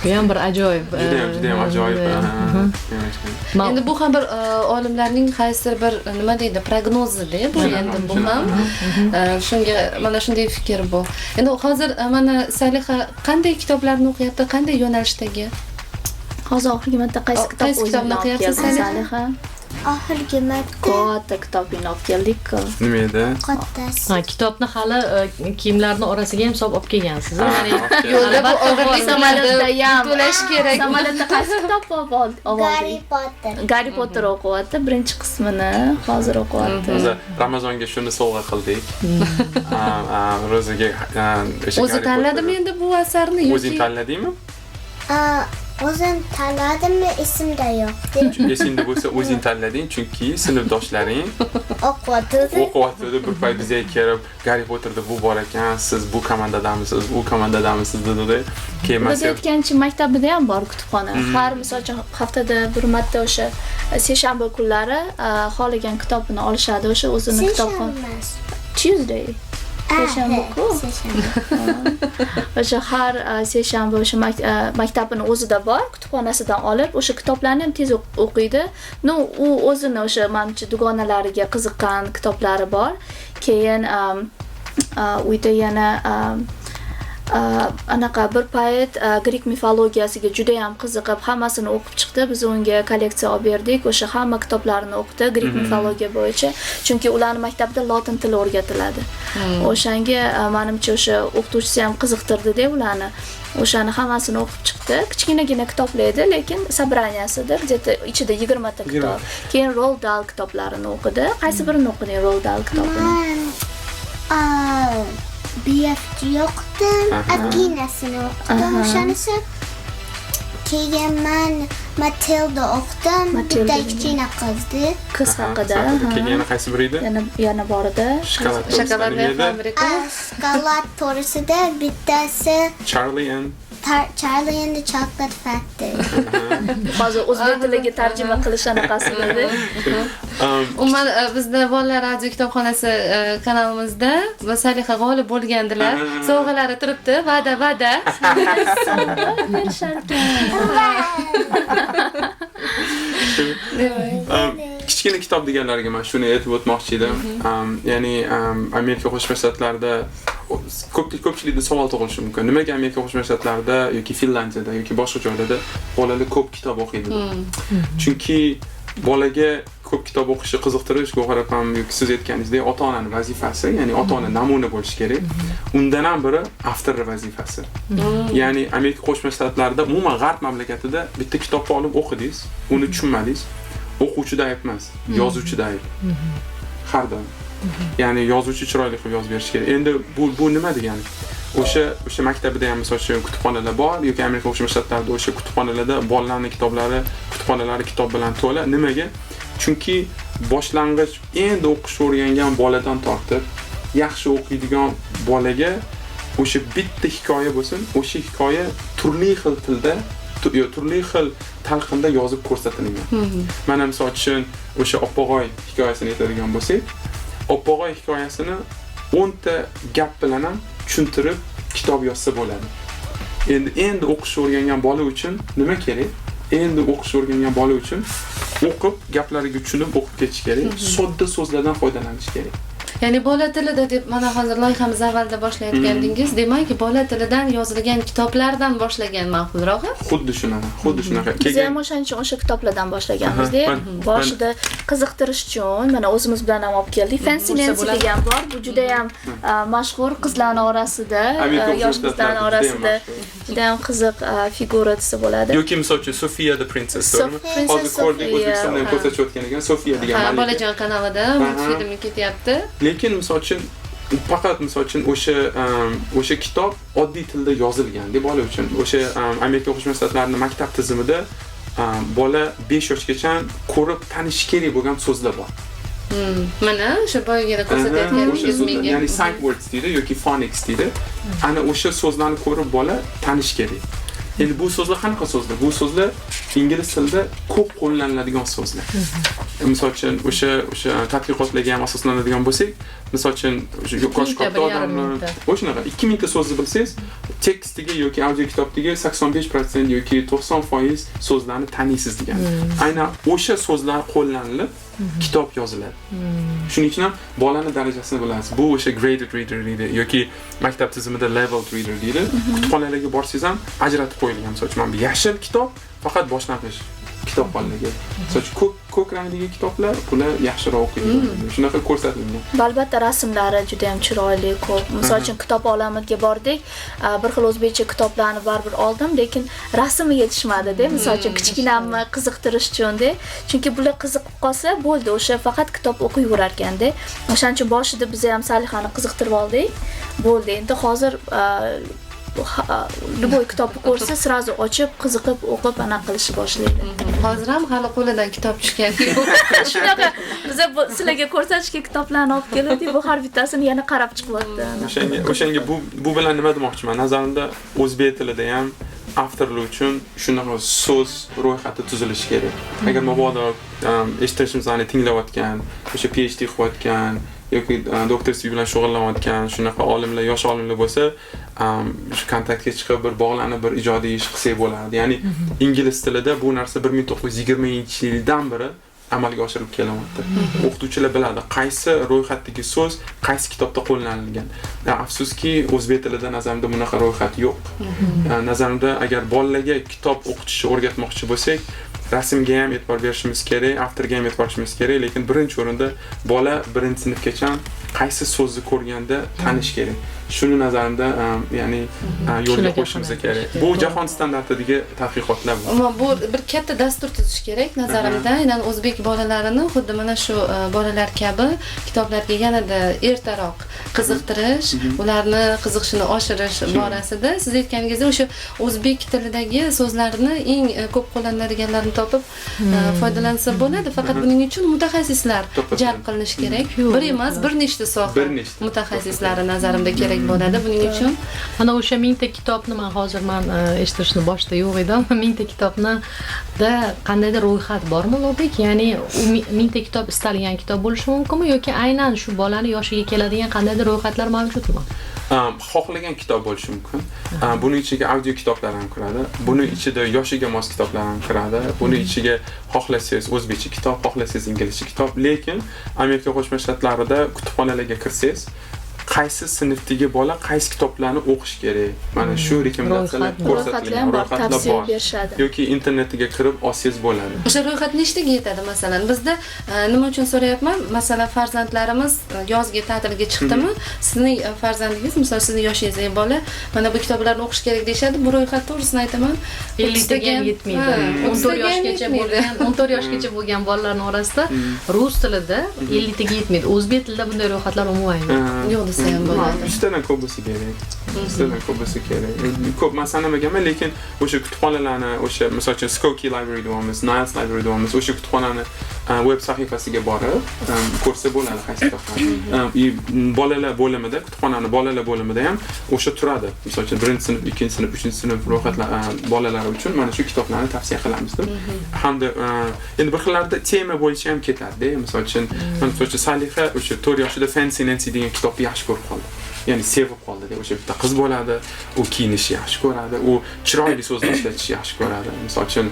Bu ham bir ajoyib. Juda ham ajoyib. Endi bu ham bir olimlarning qaysidir bir nima deydi, prognozi-da bu endi bu ham. Shunga mana shunday fikr bu. Endi hozir mana Saliha qanday kitoblarni o'qiyapti, qanday yo'nalishdagi? Hozir oxirgi marta qaysi kitobni o'qiyapsiz, Saliha? Oxirgi marta Katta kitobni olib keldik-ku. Nima edi? qattasi. Kitobni hali kiyimlarni orasiga ham solib olib kelgansiz. Ya'ni yo'lda bu og'irlik samolyotda ham to'lash kerak. Samolyotda qaysi kitobni olib Garri Potter. Garri Potter o'qiyapti, birinchi qismini hozir o'qiyapti. Biz Ramazonga shuni sovg'a qildik. Ro'zaga o'sha O'zi tanladimi endi bu asarni O'zing tanladingmi? O'zim tanladimmi, esimda yo'q. Esingda bo'lsa o'zing tanlading, chunki sinfdoshlaring o'qiyotdi, bir payt bizga kelib, Garri Potterda bu bor ekan, siz bu komandadamisiz, u komandadamisiz dedi. Keyin Biz aytgancha maktabida ham bor kutubxona. Har misol uchun haftada bir marta o'sha seshanba kunlari xohlagan kitobini olishadi, o'sha o'zini kitobxona. Tuesday. Seshanba-ku. O'sha har seshanba o'sha maktabini o'zida bor, kutubxonasidan olib, o'sha kitoblarni ham tez o'qiydi. No, u o'zini o'sha menimcha dugonalariga qiziqqan kitoblari bor. Keyin uyda yana anaqa bir payt Grek mifologiyasiga juda ham qiziqib, hammasini o'qib chiqdi. Biz unga kolleksiya olib berdik. O'sha hamma kitoblarini o'qidi Grek mifologiya bo'yicha, chunki ularning maktabda lotin tili o'rgatiladi. O'shanga menimcha o'sha o'qituvchisi ham qiziqtirdi-da ularni. O'shani hammasini o'qib chiqdi. Kichkinagina kitoblar edi, lekin sabraniyasidir. Где-то ichida 20 ta kitob. Keyin Roald Dahl kitoblarini o'qidi. Qaysi birini o'qiding Roald Dahl kitobini? BFG o'qidim, Akinasini o'qidim, o'shanisi. Keyin men Matilda o'qidim, bitta kichkina qiz haqida. Keyin yana qaysi biri edi? Yana bor edi. Shokoladli fabrika. Shokolad to'g'risida bittasi Charlie and the Chocolate Factory. Hozir o'zbek tiliga tarjima qilish anaqasi edi. Umuman bizda bolalar radio kitobxonasi kanalimizda Saliha g'olib bo'lgandilar. Sovg'alari turibdi, va'da. kichkina kitob deganlarga men shuni aytib o'tmoqchi edim. Ya'ni Amerika Qo'shma Shtatlarida ko'pchilikda savol tug'ilishi mumkin. Nimaga Amerika Qo'shma Shtatlarida yoki Finlandiyada yoki boshqa joylarda bolalar ko'p kitob o'qiydi? Chunki bolaga ko'p kitob o'qishni qiziqtirish, G'o'har opam yoki siz aytganingizdek, ota-onaning vazifasi, ya'ni ota-ona namuna bo'lish kerak. Undan ham biri avtor vazifasi. Ya'ni Amerika Qo'shma Shtatlarida, umuman G'arb mamlakatida bitta kitobni olib o'qidingiz, uni tushunmadingiz, o'quvchida ayb emas, yozuvchida ayb. Har doim. Ya'ni yozuvchi chiroyli qilib yozib berish kerak. Endi bu nima degani? O'sha maktabida ham misol uchun kutubxonalar bor yoki Amerika Qo'shma Shtatlarida o'sha kutubxonalarda bolalarning kutubxonalari kitob bilan to'la. Nimaga? Chunki boshlang'ich endi o'qish o'rgangan boladan tortib yaxshi o'qiydigan bolaga o'sha bitta hikoya bo'lsin, o'sha hikoya turli xil tilda, turli xil talqinda yozib ko'rsatilgan. Mana misol uchun o'sha Oppog'oy hikoyasini aytadigan bo'lsak, Oppog'oy hikoyasini 10 ta gap bilan ham tushuntirib kitob yozsa bo'ladi. Endi o'qish o'rgangan bola uchun nima kerak? Endi o'qish o'rgangan bola uchun o'qib, gaplariga tushunib o'qib ketish kerak. Sodda so'zlardan foydalanish kerak. Ya'ni bola tilida deb mana hozir loyihamiz avvalda boshlayotgandingiz, demak, bola tilidan yozilgan kitoblardan boshlagan ma'qulroq. Xuddi shunaqa. Biz ham o'shaning uchun o'sha kitoblardan boshlaganmiz-da. Boshida qiziqtirish uchun mana o'zimiz bilan ham olib keldik. Fancy Nancy degan bor. Bu juda ham mashhur qizlarning orasida, yosh qizlarning orasida juda ham qiziq figura desa bo'ladi. Yoki misol uchun Sofia the Princess, to'g'rimi? Hozir ko'rdik, O'zbekistonda ham ko'rsatayotgan ekan, Sofia degan malika. Bolajon kanalida multfilmi ketyapti. Lekin misol uchun faqat misol uchun o'sha kitob oddiy tilda yozilgan deb bola uchun. O'sha Amerika Qo'shma Shtatlarining maktab tizimida bola 5 yoshgacha ko'rib tanish kerak bo'lgan so'zlar bor. Mana o'sha boyagina ko'rsatayotganingiz menga. Ya'ni sight words deydi yoki phonics deydi. Ana o'sha so'zlarni ko'rib bola tanish kerak. Endi bu so'zlar qanaqa so'zlar? Bu so'zlar ingliz tilida ko'p qo'llaniladigan so'zlar. Misol uchun o'sha tadqiqotlarga ham asoslanadigan bo'lsak, misol uchun yo'qosh katta odamlar o'shanaqa 2000 ta so'zni bilsangiz, tekstiga yoki audio kitobdagi 85% yoki 90% so'zlarni taniysiz degan. Aynan o'sha so'zlar qo'llanilib kitob yoziladi. Shuning uchun ham bolani darajasini bilasiz. Bu o'sha graded reader deydi yoki maktab tizimida leveled reader deydi. Kutubxonalarga borsangiz ham ajratib qo'yilgan. Misol uchun mana bu yashil kitob faqat boshlang'ich kitobxonlarga. Misol uchun ko'k rangdagi kitoblar bular yaxshiroq o'qiydi. Shunaqa ko'rsatilgan. Albatta rasmlari juda ham chiroyli, ko'p. Misol uchun kitob olamiga bordik, bir xil o'zbekcha kitoblarni baribir oldim, lekin rasmi yetishmadi-da. Misol uchun kichkinamni qiziqtirish uchun-da. Chunki bular qiziqib qolsa bo'ldi, o'sha faqat kitob o'qib yurar ekan-da. O'shaning uchun boshida biz ham Salihani qiziqtirib oldik. Bo'ldi. Endi hozir любой kitobni ko'rsa, srazu ochib, qiziqib, o'qib, ana qilishni boshlaydi. Hozir ham hali qo'lidan kitob tushgan yo'q. Shunaqa biz sizlarga ko'rsatishga kitoblarni olib keldik, bu har bittasini yana qarab chiqyapti. O'shanga bu bilan nima demoqchiman? Nazarimda o'zbek tilida ham avtorlar uchun shunaqa so'z ro'yxati tuzilishi kerak. Agar mabodo eshitishimizni tinglayotgan, o'sha PhD qilayotgan yoki doktorlik bilan shug'ullanayotgan shunaqa olimlar, yosh olimlar bo'lsa, shu kontaktga chiqib bir bog'lanib bir ijodiy ish qilsak bo'ladi. Ya'ni ingliz tilida bu narsa 1920-yildan beri amalga oshirib kelyapti. O'qituvchilar biladi, qaysi ro'yxatdagi so'z qaysi kitobda qo'llanilgan. Afsuski, o'zbek tilida nazarimda bunaqa ro'yxat yo'q. Nazarimda agar bolalarga kitob o'qitishni o'rgatmoqchi bo'lsak, rasmga ham e'tibor berishimiz kerak, avtorga ham e'tibor berishimiz kerak, lekin birinchi o'rinda bola 1-sinfgacha qaysi so'zni ko'rganda tanish kerak. Shuni nazarimda, ya'ni yo'lga qo'yishimiz kerak. Bu jahon standartidagi tadqiqotlar bu. Ammo bu bir katta dastur tuzish kerak nazarimda. Aynan o'zbek bolalarini xuddi mana shu bolalar kabi kitoblarga yanada ertaroq qiziqtirish, ularni qiziqishini oshirish borasida siz aytganingizdek o'sha o'zbek tilidagi so'zlarni eng ko'p qo'llaniladiganlarini topib foydalansa bo'ladi. Faqat buning uchun mutaxassislar jalb qilinishi kerak. Bir emas, bir nechta soha mutaxassislari nazarimda kerak bo'ladi buning uchun. Mana o'sha 1000 ta kitobni men eshitishni boshida yo'q edim. 1000 ta kitobni da qandaydir ro'yxat bormi, Ulug'bek? Ya'ni 1000 ta kitob istalgan kitob bo'lishi mumkinmi yoki aynan shu bolani yoshiga keladigan qandaydir ro'yxatlar mavjudmi? xohlagan kitob bo'lishi mumkin. Buning ichiga audio kitoblar ham kiradi. Buning ichida yoshiga mos kitoblar ham kiradi. Buning ichiga xohlasangiz o'zbekcha kitob, xohlasangiz inglizcha kitob, lekin Amerika Qo'shma Shtatlarida kutubxonalarga kirsangiz qaysi sinfdagi bola qaysi kitoblarni o'qish kerak. Mana shu rekomendatsiyalar ko'rsatilgan, ro'yxatlar bor. berishadi. Yoki internetiga kirib olsangiz bo'ladi. O'sha ro'yxat nechtaga yetadi masalan? Bizda nima uchun so'rayapman? Masalan, farzandlarimiz yozgi ta'tilga chiqdimi? Sizning farzandingiz, misol sizning yoshingizdagi bola mana bu kitoblarni o'qish kerak deyshadi. Bu ro'yxat to'g'risini aytaman, 50 taga ham yetmaydi. 14 yoshgacha bo'lgan, 14 yoshgacha bo'lgan bolalarning orasida rus tilida 50 taga yetmaydi. O'zbek tilida bunday ro'yxatlar umuman yo'q. Yo'q desa ham bo'ladi. Ustadan ko'p bo'lsa kerak. Ustadan ko'p bo'lsa kerak. Ko'p man sanamaganman, lekin o'sha kutubxonalarni, o'sha misol uchun Skokie Library deymiz, Niles Library deymiz, o'sha kutubxonani web sahifasiga borib ko'rsa bo'ladi qaysi kitoblar. Bolalar bo'limida, kutubxonani bolalar bo'limida ham o'sha turadi. Misol uchun 1-sinf, 2-sinf, 3-sinf ro'yxatlar bolalar uchun mana shu kitoblarni tavsiya qilamiz deb. Hamda endi bir xillarda tema bo'yicha ham ketadi. Misol uchun Saliha o'sha 4 yoshida Fancy Nancy degan kitobni yaxshi ko'rib qoldi. Ya'ni sevib qoldi deb. O'sha bitta qiz bo'ladi, u kiyinishni yaxshi ko'radi, u chiroyli so'zlar ishlatishni yaxshi ko'radi. Misol uchun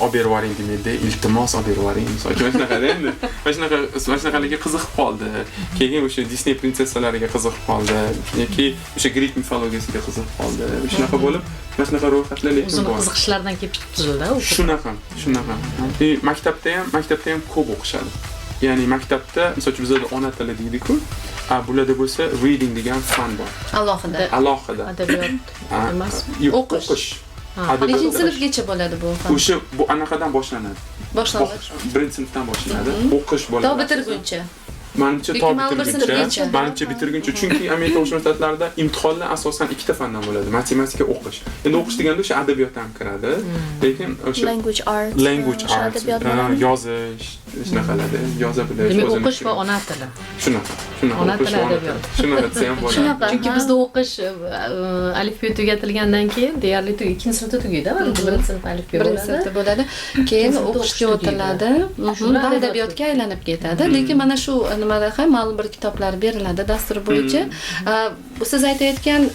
olib berib yuboring demaydi, iltimos olib berib yuboring. Misol uchun shunaqada endi. Mana shunaqalarga qiziqib qoldi. Keyin o'sha Disney prinsessalariga qiziqib qoldi. Yoki o'sha Greek mifologiyasiga qiziqib qoldi. Shunaqa bo'lib, mana shunaqa ro'yxatlar lekin o'zini bor. qiziqishlaridan kelib chiqildi u. Shunaqa. Maktabda ham ko'p o'qishadi. Ya'ni maktabda, misol uchun bizda ona tili deydi-ku, bularda bo'lsa reading degan fan bor. Alohida. Adabiyot emasmi? O'qish. Nechinchi sinfgacha bo'ladi bu? O'sha bu anaqadan boshlanadi. Boshlang'ich. 1-sinfdan boshlanadi. O'qish bo'ladi. To bitirguncha. Manimcha manimcha bitirguncha. Chunki Amerika Qo'shma Shtatlarida imtihonlar asosan ikkita fandan bo'ladi. Matematika, o'qish. Endi o'qish deganda o'sha adabiyot ham kiradi. Lekin o'sha language arts, yozish, shunaqalarda yoza bilish, demak o'qish va ona tili. Shunaqa. Ona tili adabiyot. Shunaqa desa ham bo'ladi. Chunki bizda o'qish alifbo tugatilgandan keyin deyarli 2-sinfda tugaydi, 1-sinf alifbo bo'ladi. Keyin o'qishga o'tiladi, va adabiyotga aylanib ketadi. Lekin mana shu nimada ham ma'lum bir kitoblar beriladi dastur bo'yicha. Siz aytayotgan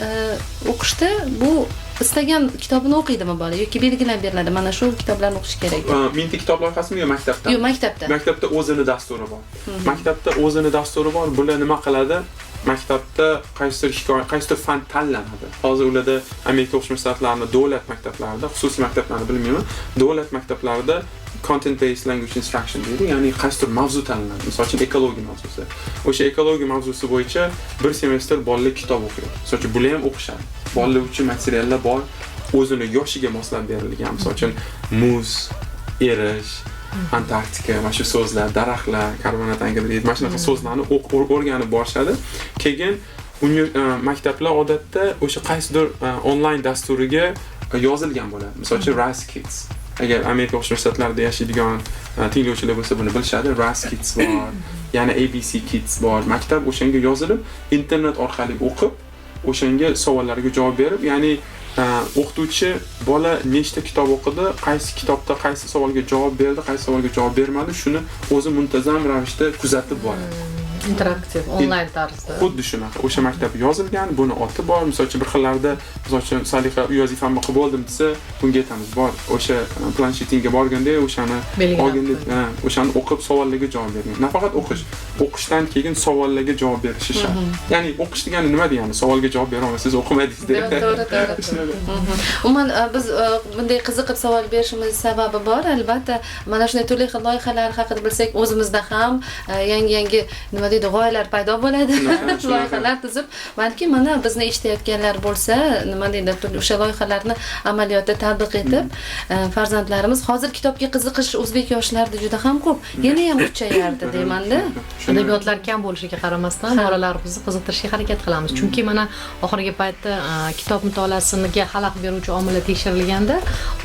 o'qishda bu istagan kitobini o'qiydimi bola yoki belgilab beriladi, mana shu kitoblarni o'qish kerak. Mingta kitob loyihasimi yo maktabda? Yo'q, maktabda. Maktabda o'zini dasturi bor. Maktabda o'zini dasturi bor. Bular nima qiladi? Maktabda qaysidir fan tanlanadi. Hozir ularda Amerika Qo'shma Shtatlarining davlat maktablarida, xususiy maktablarni bilmayman, davlat maktablarida content based language instruction deydi, ya'ni qaysidir mavzu tanlanadi. Misol uchun ekologiya mavzusi. O'sha ekologiya mavzusi bo'yicha bir semestr bolalar kitob o'qiydi. Misol uchun bular ham o'qishadi. Bolalar uchun materiallar bor, o'zini yoshiga moslab berilgan. Misol uchun muz, erish, Antarktika, mana shu so'zlar, daraxtlar, karbonat angidrid, mana shunaqa so'zlarni o'rganib borishadi. Keyin maktablar odatda o'sha qaysidir onlayn dasturiga yozilgan bo'ladi. Misol uchun Rice Kids. Agar Amerika Qo'shma Shtatlarida yashaydigan tinglovchilar bo'lsa buni bilishadi. Rice Kids bor, yana ABC Kids bor. Maktab o'shanga yozilib, internet orqali o'qib, o'shanga savollarga javob berib, ya'ni o'qituvchi bola nechta kitob o'qidi, qaysi kitobda qaysi savolga javob berdi, qaysi savolga javob bermadi, shuni o'zi muntazam ravishda kuzatib boradi. interaktiv, onlayn tarzda. Xuddi shunaqa. O'sha maktab yozilgan, buni oti bor. Misol uchun bir xillarda, misol uchun Saliha uy vazifamni qilib oldim desa, bunga aytamiz, bor. O'sha planshetingga borganda o'shani olganda, o'shani o'qib savollarga javob bergan. Nafaqat o'qish, o'qishdan keyin savollarga javob berish shart. Ya'ni o'qish degani nima degani? Savolga javob bera olmasangiz o'qimadingiz deb. To'g'ri. Umuman biz bunday qiziqib savol berishimiz sababi bor. Albatta, mana shunday turli xil loyihalar haqida bilsak, o'zimizda ham yangi nima deydi, g'oyalar paydo bo'ladi. Loyihalar tuzib, balki mana bizni eshitayotganlar bo'lsa, nima deydi, o'sha loyihalarni amaliyotda tatbiq etib, farzandlarimiz hozir kitobga qiziqish o'zbek yoshlarida juda ham ko'p. Yana ham kuchayardi deyman-da. Adabiyotlar kam bo'lishiga qaramasdan bolalarimizni qiziqtirishga harakat qilamiz. Chunki mana oxirgi paytda kitob mutolaasiga xalaqit beruvchi omillar tekshirilganda,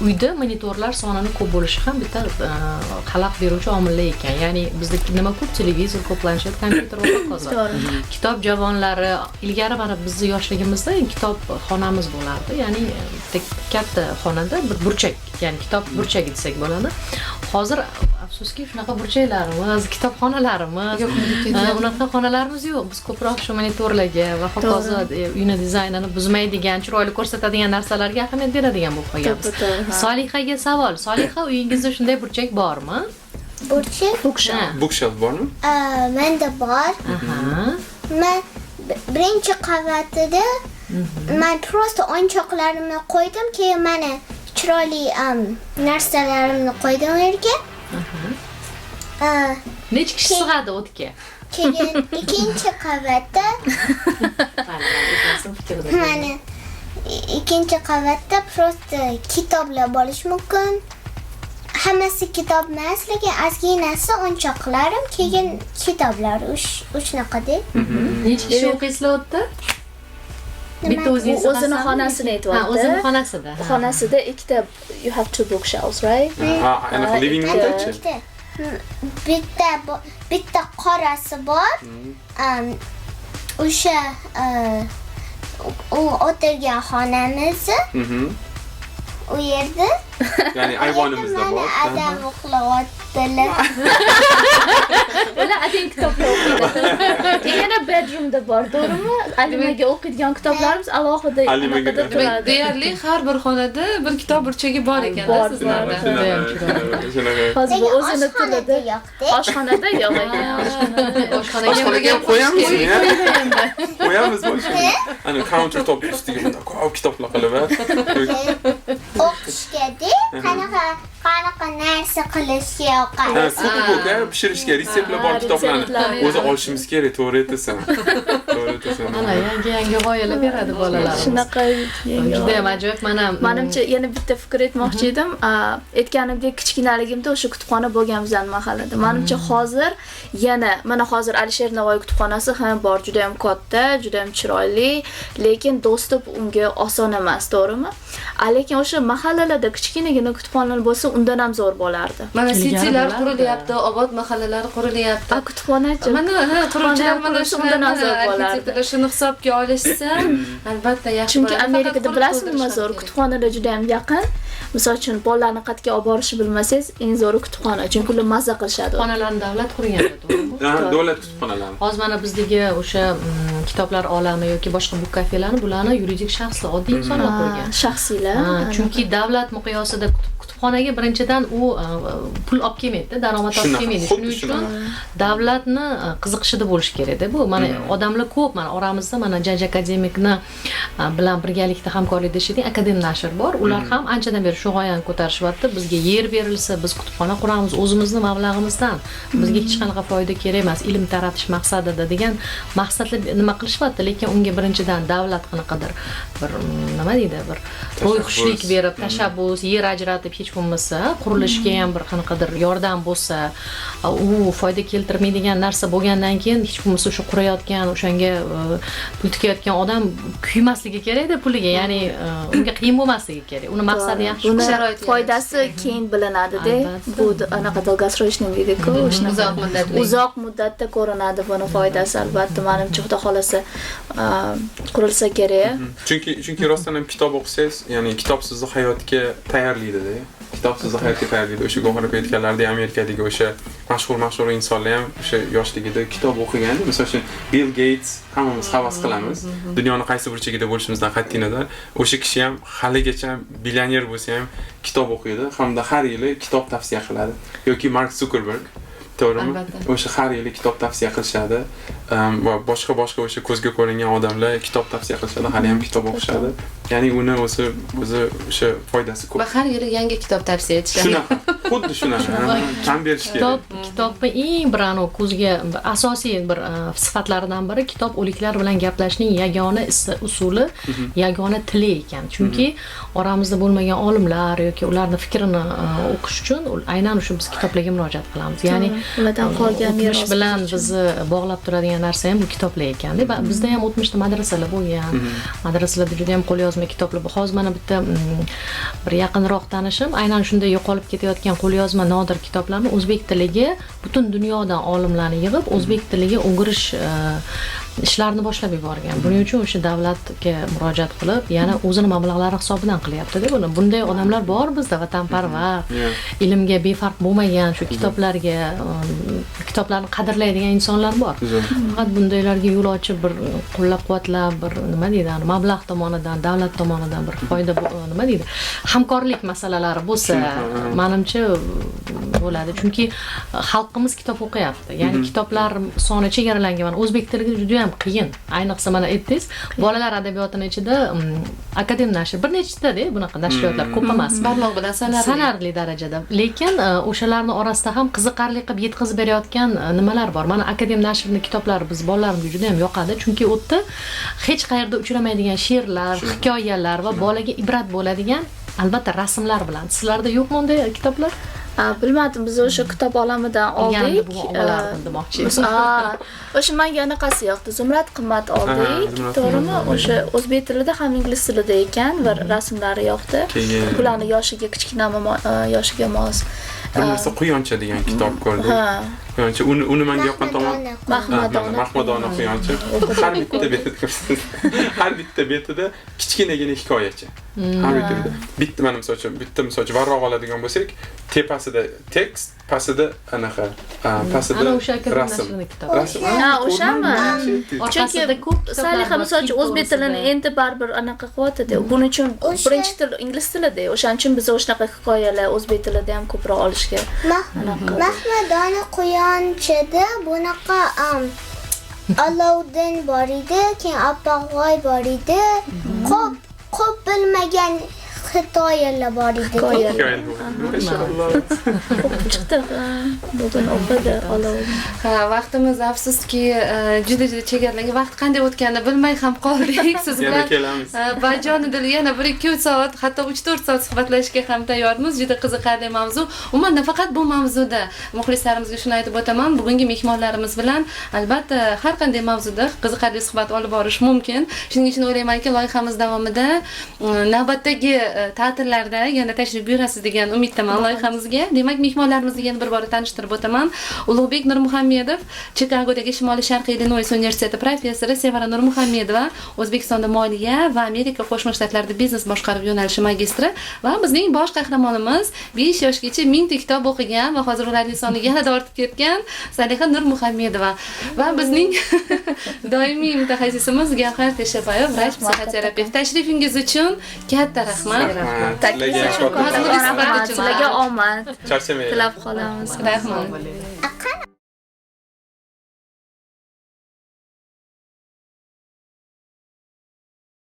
uyda monitorlar sonini ko'p bo'lishi ham bitta xalaqit beruvchi omillar ekan. Ya'ni bizda nima ko'p, televizor, ko'p planshet, kompyuter ketyapti hozir. Kitob javonlari ilgari mana bizni yoshligimizda kitob xonamiz bo'lardi. Ya'ni bitta katta xonada bir burchak, ya'ni kitob burchagi desak bo'ladi. Hozir afsuski shunaqa burchaklarimiz, kitobxonalarimiz, unaqa xonalarimiz yo'q. Biz ko'proq shu monitorlarga va hokazo uyni dizaynini buzmaydigan, chiroyli ko'rsatadigan narsalarga ahamiyat beradigan bo'lib qolganmiz. Solihaga savol. Soliha, uyingizda shunday burchak bormi? Burchak? Bookshelf bormi? Menda bor. Men birinchi qavatida men prosta o'yinchoqlarimni qo'ydim, keyin mana chiroyli narsalarimni qo'ydim u yerga. Necha kishi sig'adi o'tga? Keyin ikkinchi qavatda mana ikkinchi qavatda prosta kitoblar bo'lishi mumkin. Hammasi kitob emas, lekin ozginasi o'yinchoqlarim, keyin kitoblar shunaqa-da. Necha kishi o'qiysizlar o'tda? Bitta o'zini xonasini aytyapti. O'zini xonasida. Xonasida ikkita you have two bookshelves, right? Aniq living roomda-chi? Bitta qorasi bor. O'sha u o'tirgan xonamiz. U yerda. Ya'ni ayvonimizda bor. Adam uxlayotdilar. Ular adin kitoblar o'qiydi. Yana bedroomda bor, to'g'rimi? Alimaga o'qiydigan kitoblarimiz alohida Alimaga Demak, deyarli har bir xonada bir kitob burchagi bor ekan sizlarda. Hozir o'zini tilida oshxonada yo'q ekan. Oshxonaga ham qo'yamizmi? Qo'yamiz boshqa. Ana counter top ustiga bunday ko'p kitoblar qilib o'qishga-da qanaqa narsa qilishga yoqadi. Cookbook, pishirishga retseptlar bor kitoblarni o'zi olishimiz kerak, to'g'ri aytasan. Mana yangi g'oyalar beradi bolalarimiz. Shunaqa juda ham ajoyib. Menimcha yana bitta fikr aytmoqchi edim. Aytganimdek kichkinaligimda o'sha kutubxona bo'lgan bizning mahallada. Menimcha hozir yana mana hozir Alisher Navoiy kutubxonasi ham bor, juda ham katta, juda ham chiroyli, lekin dostup unga oson emas, to'g'rimi? Lekin o'sha mahallalarda kichkinagina kutubxonalar bo'lsa, undan ham zo'r bo'lardi. Mana sitilar qurilyapti, obod mahallalar qurilyapti. Kutubxonachi. Mana quruvchilar mana shundan zo'r bo'lardi. Shuni hisobga olishsa, albatta yaxshi. Chunki Amerikada bilasizmi, nima zo'r kutubxonalar juda ham yaqin. Misol uchun bolalarni qayerga olib borishni bilmasangiz, eng zo'ri kutubxona. Chunki ular mazza qilishadi. Kutubxonalarni davlat qurgan, to'g'rimi? Davlat kutubxonalari. Hozir mana bizdagi o'sha kitoblar olami yoki boshqa book kafelarni bularni yuridik shaxslar, oddiy insonlar qurgan. Shaxsiylar. Chunki davlat miqyosida kutubxonaga birinchidan u pul olib kelmaydi, daromad olib kelmaydi. Shuning uchun davlatni qiziqishida bo'lish kerak-da. Bu mana odamlar ko'p, mana oramizda mana Jaj akademikni bilan birgalikda hamkorlikda ishlaydigan Akadem nashr bor. Ular ham anchadan beri shu g'oyani ko'tarishyapti. Bizga yer berilsa, biz kutubxona quramiz o'zimizni mablag'imizdan. Bizga hech qanaqa foyda kerak emas, ilm taratish maqsadida degan maqsadla nima qilishyapti, lekin unga birinchidan davlat qanaqadir bir nima deydi, bir ro'yxushlik berib, tashabbus, yer ajratib hech bo'lmasa, qurilishga ham bir qanaqadir yordam bo'lsa, u foyda keltirmaydigan narsa bo'lgandan keyin hech bo'lmasa o'sha qurayotgan, o'shanga pul tikayotgan odam kuymasligi kerak-da puliga, ya'ni unga qiyin bo'lmasligi kerak. Uni maqsadi yaxshi, sharoit foydasi keyin bilinadi-da. Bu anaqa dolgosrochniy deydi-ku, uzoq muddatda ko'rinadi buni foydasi, albatta. Menimcha xudo xolasa qurilsa kerak. Chunki rostdan ham kitob o'qisangiz, ya'ni kitob sizni hayotga tayyorlaydi-da. Kitob sizni hayotga tayyorlaydi. O'sha Go'xarib aytganlaridek Amerikadagi o'sha mashhur insonlar ham o'sha yoshligida kitob o'qiganda, masalan uchun Bill Gates hammamiz havas qilamiz. Dunyoni qaysi burchagida bo'lishimizdan qat'iy nazar, o'sha kishi ham haligacha millioner bo'lsa ham kitob o'qiydi hamda har yili kitob tavsiya qiladi. Yoki Mark Zuckerberg, to'g'rimi? O'sha har yili kitob tavsiya qilishadi va boshqa o'sha ko'zga ko'ringan odamlar kitob tavsiya qilishadi, hali ham kitob o'qishadi. Ya'ni uni o'zi o'sha foydasi ko'p. Va har yili yangi kitob tavsiya etishadi. Shunaqa, xuddi shunaqa. Tan berish kerak. Kitobni eng bir ko'zga asosiy bir sifatlaridan biri kitob o'liklar bilan gaplashishning yagona usuli, yagona tili ekan. Chunki oramizda bo'lmagan olimlar yoki ularning fikrini o'qish uchun aynan o'sha biz kitoblarga murojaat qilamiz. Ya'ni ulardan qolgan meros bilan bizni bog'lab turadigan narsa ham bu kitoblar ekan-da. Bizda ham o'tmishda madrasalar bo'lgan. Madrasalarda juda ham qo'lyozma kitoblar bor. Hozir mana bitta bir yaqinroq tanishim aynan shunday yo'qolib ketayotgan qo'lyozma nodir kitoblarni o'zbek tiliga butun dunyodan olimlarni yig'ib o'zbek tiliga o'girish ishlarini boshlab yuborgan. Buning uchun o'sha davlatga murojaat qilib, yana o'zini mablag'lari hisobidan qilyapti-da buni. Bunday odamlar bor bizda, vatanparvar, ilmga befarq bo'lmagan, shu kitoblarga, kitoblarni qadrlaydigan insonlar bor. Faqat bundaylarga yo'l ochib, bir qo'llab-quvvatlab, bir nima deydi, mablag' tomonidan, davlat tomonidan bir foyda nima deydi, hamkorlik masalalari bo'lsa, menimcha bo'ladi. Chunki xalqimiz kitob o'qiyapti. Ya'ni kitoblar soni chegaralangan. Mana o'zbek tiliga juda ham qiyin. Ayniqsa mana aytdingiz, bolalar adabiyotini ichida akadem nashr bir nechtada bunaqa nashriyotlar ko'p emas. Barmoq bilan sanarli darajada. Lekin o'shalarning orasida ham qiziqarli qilib yetkazib berayotgan nimalar bor. Mana akadem nashrining kitoblari biz bolalarimga juda ham yoqadi, chunki u yerda hech qayerda uchramaydigan she'rlar, hikoyalar va bolaga ibrat bo'ladigan albatta rasmlar bilan. Sizlarda yo'qmi unday kitoblar? Bilmadim, biz o'sha kitob olamidan oldik. Demoqchiymiz. O'sha menga anaqasi yoqdi. Zumrad qimmat oldik. To'g'rimi? O'sha o'zbek tilida ham ingliz tilida ekan va rasmlari yoqdi. Ularni yoshiga, kichkina yoshiga mos. Bir narsa Quyoncha degan kitob ko'rdik. Quyoncha uni menga yoqqan tomon Mahmadona Quyoncha. Har bitta betida kichkinagina hikoyachi. Har bitta mana misol uchun varroq oladigan bo'lsak, tepasida tekst, pastida anaqa, pastida rasm. O'shami? Chunki Saliha misol uchun o'zbek tilini endi baribir anaqa qilyapti-da. Buning uchun birinchi til ingliz tilida. O'shaning uchun biz o'shanaqa hikoyalar o'zbek tilida ham ko'proq olishga. Mahmadona Quyonchada bunaqa Alauddin bor edi, keyin Appag'oy bor edi. Ko'p bilmagan hikoyalar bor edi. Chiqdi. Bugun o'qidi Alauddin. Ha, vaqtimiz afsuski juda chegaralangan. Vaqt qanday o'tganini bilmay ham qoldik. Siz bilan bajonidil yana 1-2 soat, hatto 3-4 soat suhbatlashishga ham tayyormiz. Juda qiziqarli mavzu. Umuman nafaqat bu mavzuda muxlislarimizga shuni aytib o'taman, bugungi mehmonlarimiz bilan albatta har qanday mavzuda qiziqarli suhbat olib borish mumkin. Shuning uchun o'ylaymanki, loyihamiz davomida navbatdagi ta'tillarda yana tashrif buyurasiz degan umiddaman loyihamizga. Demak, mehmonlarimizni yana bir bor tanishtirib o'taman. Ulug'bek Nurmuhammedov, Chikagodagi Shimoliy Sharqiy Illinois universiteti professori, Sevara Nurmuhammedova, O'zbekistonda moliya va Amerika Qo'shma Shtatlarida biznes boshqaruv yo'nalishi magistri va bizning bosh qahramonimiz 5 yoshgacha 1000 ta kitob o'qigan va hozir ularning soni yanada ortib ketgan Saliha Nurmuhammedova va bizning doimiy mutaxassisimiz Gavhar Teshaboyev, vrach psixoterapevt. Tashrifingiz uchun katta rahmat. Sizlarga omad. Charchamang. Tilab qolamiz. Rahmat.